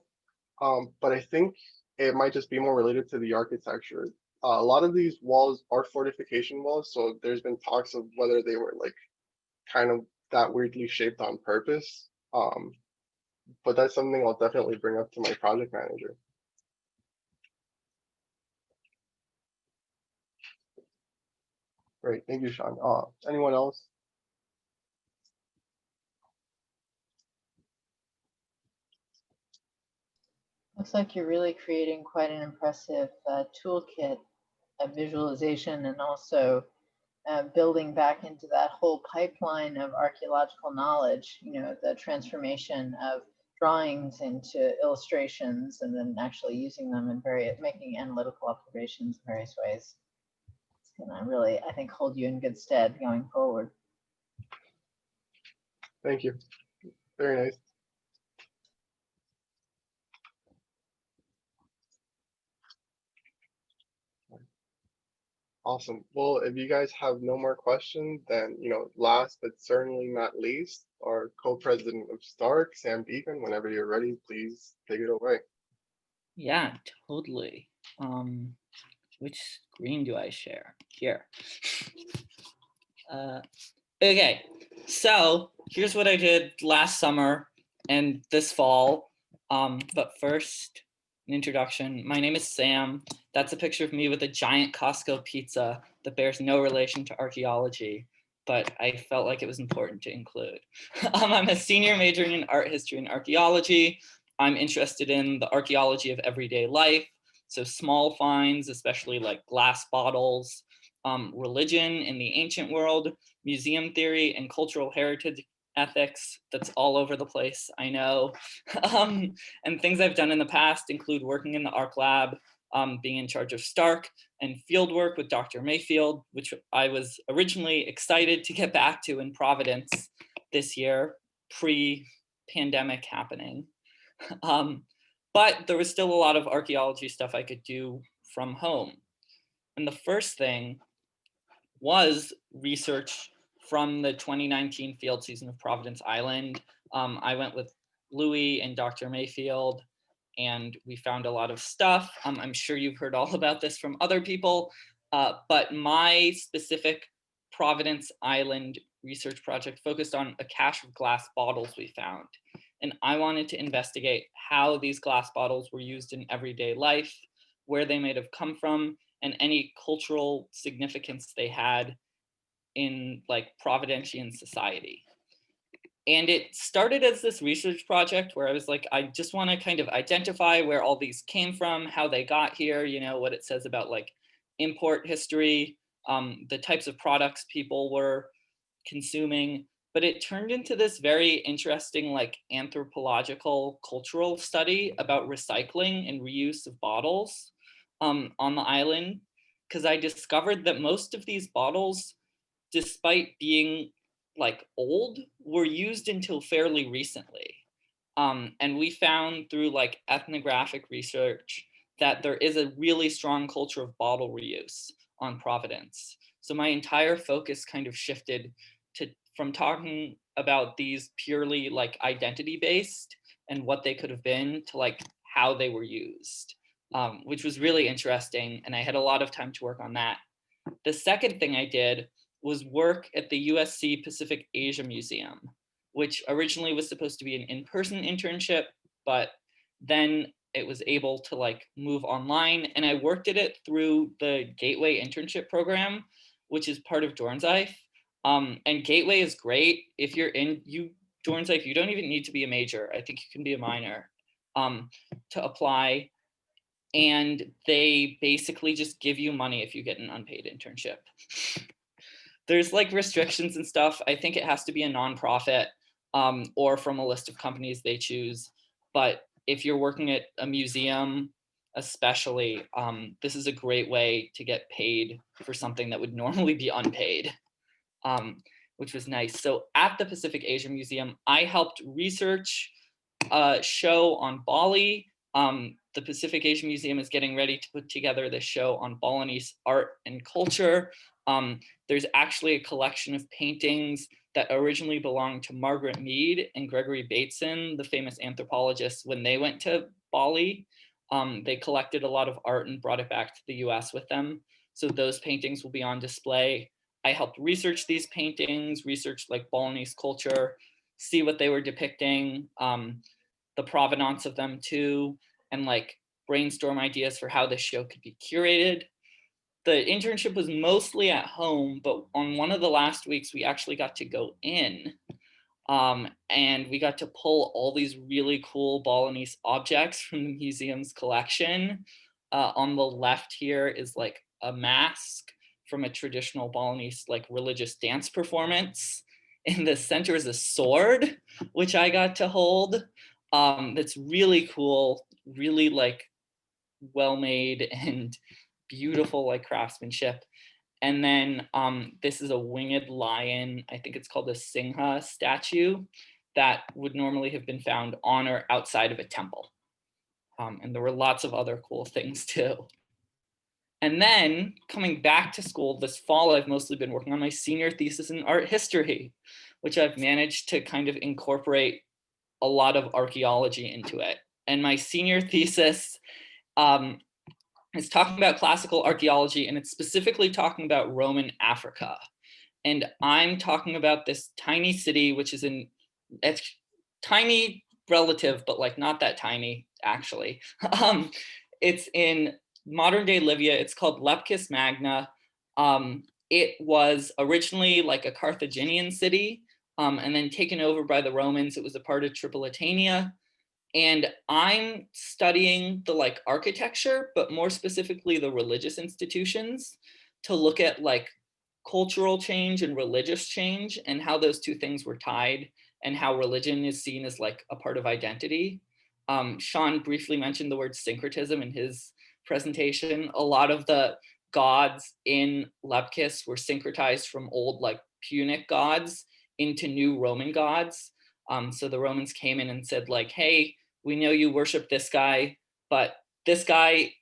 [SPEAKER 1] But I think it might just be more related to the architecture. A lot of these walls are fortification walls, so there's been talks of whether they were like kind of that weirdly shaped on purpose. But that's something I'll definitely bring up to my project manager. Great, thank you, Sean. Anyone else?
[SPEAKER 3] Looks like you're really creating quite an impressive toolkit of visualization, and also building back into that whole pipeline of archaeological knowledge, the transformation of drawings into illustrations and then actually using them in making analytical observations in various ways. It's gonna really, I think, hold you in good stead going forward.
[SPEAKER 1] Thank you. Very nice. Awesome. Well, if you guys have no more questions, then, last but certainly not least, our co-president of STARC, Sam Beacon, whenever you're ready, please take it away.
[SPEAKER 9] Yeah, totally. Which screen do I share? Here. Okay, so here's what I did last summer and this fall. But first, an introduction. My name is Sam. That's a picture of me with a giant Costco pizza that bears no relation to archaeology, but I felt like it was important to include. I'm a senior majoring in art history and archaeology. I'm interested in the archaeology of everyday life, so small finds, especially like glass bottles, religion in the ancient world, museum theory, and cultural heritage ethics. That's all over the place, I know. And things I've done in the past include working in the Arc Lab, being in charge of STARC, and field work with Dr. Mayfield, which I was originally excited to get back to in Providence this year, pre-pandemic happening. But there was still a lot of archaeology stuff I could do from home. And the first thing was research from the 2019 field season of Providence Island. I went with Louis and Dr. Mayfield, and we found a lot of stuff. I'm sure you've heard all about this from other people, but my specific Providence Island research project focused on a cache of glass bottles we found. And I wanted to investigate how these glass bottles were used in everyday life, where they might have come from, and any cultural significance they had in like Providentian society. And it started as this research project where I was like, I just want to kind of identify where all these came from, how they got here, what it says about like import history, the types of products people were consuming. But it turned into this very interesting like anthropological cultural study about recycling and reuse of bottles on the island, because I discovered that most of these bottles, despite being like old, were used until fairly recently. And we found through like ethnographic research that there is a really strong culture of bottle reuse on Providence. So my entire focus kind of shifted from talking about these purely like identity based and what they could have been to like how they were used, which was really interesting. And I had a lot of time to work on that. The second thing I did was work at the USC Pacific Asia Museum, which originally was supposed to be an in-person internship, but then it was able to like move online. And I worked at it through the Gateway internship program, which is part of Dornsife. And Gateway is great. If you're in, you Jordan's like, you don't even need to be a major. I think you can be a minor to apply. And they basically just give you money if you get an unpaid internship. There's like restrictions and stuff. I think it has to be a nonprofit or from a list of companies they choose. But if you're working at a museum, especially, this is a great way to get paid for something that would normally be unpaid, which was nice. So at the Pacific Asia Museum, I helped research a show on Bali. The Pacific Asia Museum is getting ready to put together this show on Balinese art and culture. There's actually a collection of paintings that originally belonged to Margaret Mead and Gregory Bateson, the famous anthropologists, when they went to Bali. They collected a lot of art and brought it back to the US with them. So those paintings will be on display. I helped research these paintings, research like Balinese culture, see what they were depicting, the provenance of them too, and like brainstorm ideas for how this show could be curated. The internship was mostly at home, but on one of the last weeks, we actually got to go in and we got to pull all these really cool Balinese objects from the museum's collection. On the left here is like a mask from a traditional Balinese like religious dance performance. In the center is a sword, which I got to hold. That's really cool, really like well made and beautiful like craftsmanship. And then this is a winged lion. I think it's called a Singha statue that would normally have been found on or outside of a temple. And there were lots of other cool things too. And then coming back to school this fall, I've mostly been working on my senior thesis in art history, which I've managed to kind of incorporate a lot of archaeology into it. And my senior thesis is talking about classical archaeology, and it's specifically talking about Roman Africa. And I'm talking about this tiny city, which is it's tiny relative, but like not that tiny actually. It's in modern day Libya. It's called Lepkis Magna. It was originally like a Carthaginian city and then taken over by the Romans. It was a part of Tripolitania. And I'm studying the like architecture, but more specifically the religious institutions, to look at like cultural change and religious change and how those two things were tied and how religion is seen as like a part of identity. Sean briefly mentioned the word syncretism in his presentation. A lot of the gods in Lepkis were syncretized from old like Punic gods into new Roman gods. So the Romans came in and said like, hey, we know you worship this guy, but this guy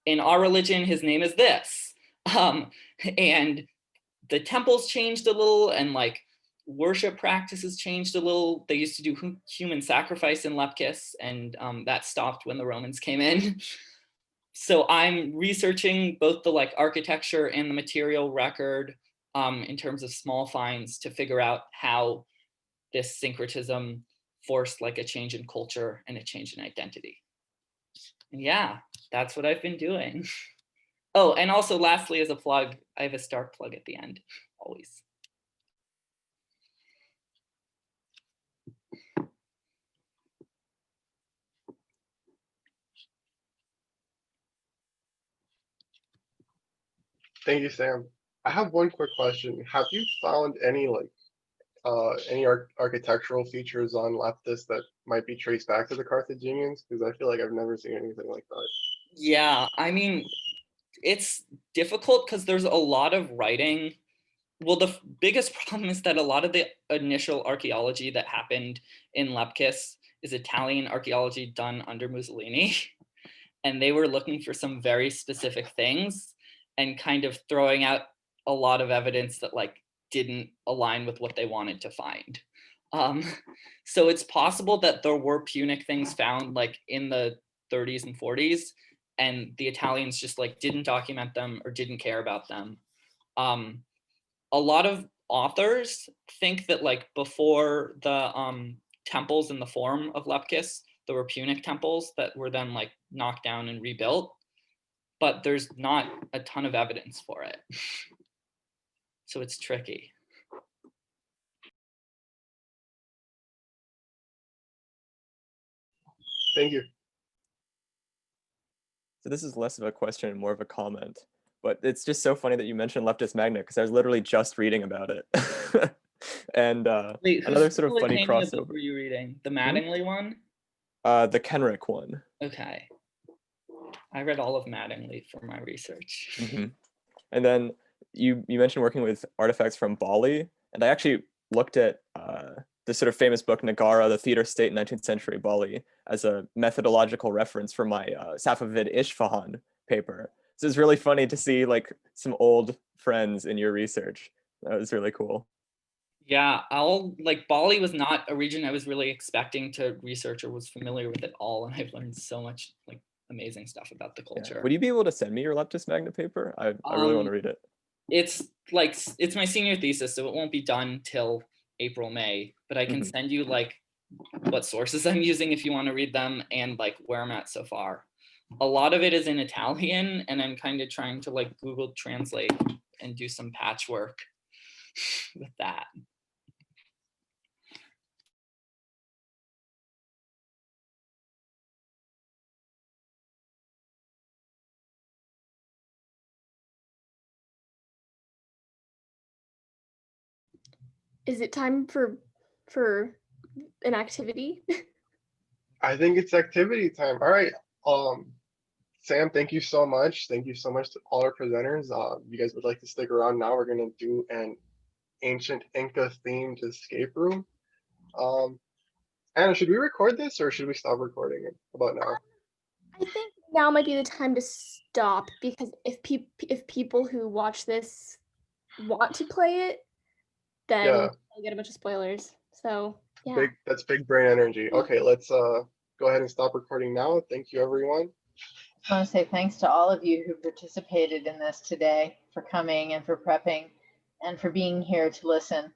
[SPEAKER 9] in our religion, his name is this. And the temples changed a little and like worship practices changed a little. They used to do human sacrifice in Lepkis, and that stopped when the Romans came in. So I'm researching both the like architecture and the material record in terms of small finds to figure out how this syncretism forced like a change in culture and a change in identity. And yeah, that's what I've been doing. Oh, and also lastly, as a plug, I have a STARC plug at the end, always.
[SPEAKER 1] Thank you, Sam. I have one quick question. Have you found any like architectural features on Leptis that might be traced back to the Carthaginians? Because I feel like I've never seen anything like that.
[SPEAKER 9] Yeah, I mean, it's difficult because there's a lot of writing. Well, the biggest problem is that a lot of the initial archaeology that happened in Lepkis is Italian archaeology done under Mussolini. And they were looking for some very specific things and kind of throwing out a lot of evidence that like didn't align with what they wanted to find. So it's possible that there were Punic things found like in the 30s and 40s, and the Italians just like didn't document them or didn't care about them. A lot of authors think that like before the temples in the form of Lepkis, there were Punic temples that were then like knocked down and rebuilt, but there's not a ton of evidence for it. So it's tricky.
[SPEAKER 1] Thank you.
[SPEAKER 7] So this is less of a question and more of a comment, but it's just so funny that you mentioned Leptis magna because I was literally just reading about it. And
[SPEAKER 9] Wait,
[SPEAKER 7] another sort of
[SPEAKER 9] whose
[SPEAKER 7] funny
[SPEAKER 9] painting of book
[SPEAKER 7] crossover.
[SPEAKER 9] were you reading? The Mattingly one?
[SPEAKER 7] The Kenrick one.
[SPEAKER 9] Okay. I read all of Mattingly for my research.
[SPEAKER 7] And then you mentioned working with artifacts from Bali, and I actually looked at this sort of famous book, Nagara, the Theater State in 19th Century Bali, as a methodological reference for my Safavid Isfahan paper. So it's really funny to see like some old friends in your research. That was really cool.
[SPEAKER 9] Yeah, Bali was not a region I was really expecting to research or was familiar with at all, and I've learned so much like amazing stuff about the culture.
[SPEAKER 7] Yeah. Would you be able to send me your Leptis magna paper? I really want to read it.
[SPEAKER 9] It's my senior thesis, so it won't be done till April, May, but I can send you like what sources I'm using if you want to read them and like where I'm at so far. A lot of it is in Italian, and I'm kind of trying to like Google Translate and do some patchwork with that.
[SPEAKER 8] Is it time for an activity?
[SPEAKER 1] I think it's activity time. All right. Sam, thank you so much. Thank you so much to all our presenters. You guys would like to stick around now. We're going to do an ancient Inca themed escape room. Anna, should we record this or should we stop recording it about now?
[SPEAKER 8] I think now might be the time to stop, because if people who watch this want to play it, then
[SPEAKER 1] Yeah.
[SPEAKER 8] I'll get a bunch of spoilers. So yeah.
[SPEAKER 1] That's big brain energy. Okay, let's go ahead and stop recording now. Thank you, everyone.
[SPEAKER 3] I want to say thanks to all of you who participated in this today, for coming and for prepping and for being here to listen.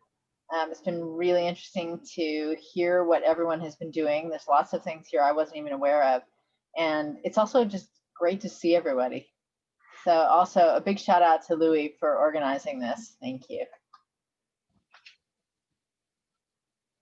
[SPEAKER 3] It's been really interesting to hear what everyone has been doing. There's lots of things here I wasn't even aware of. And it's also just great to see everybody. So also a big shout out to Louis for organizing this. Thank you.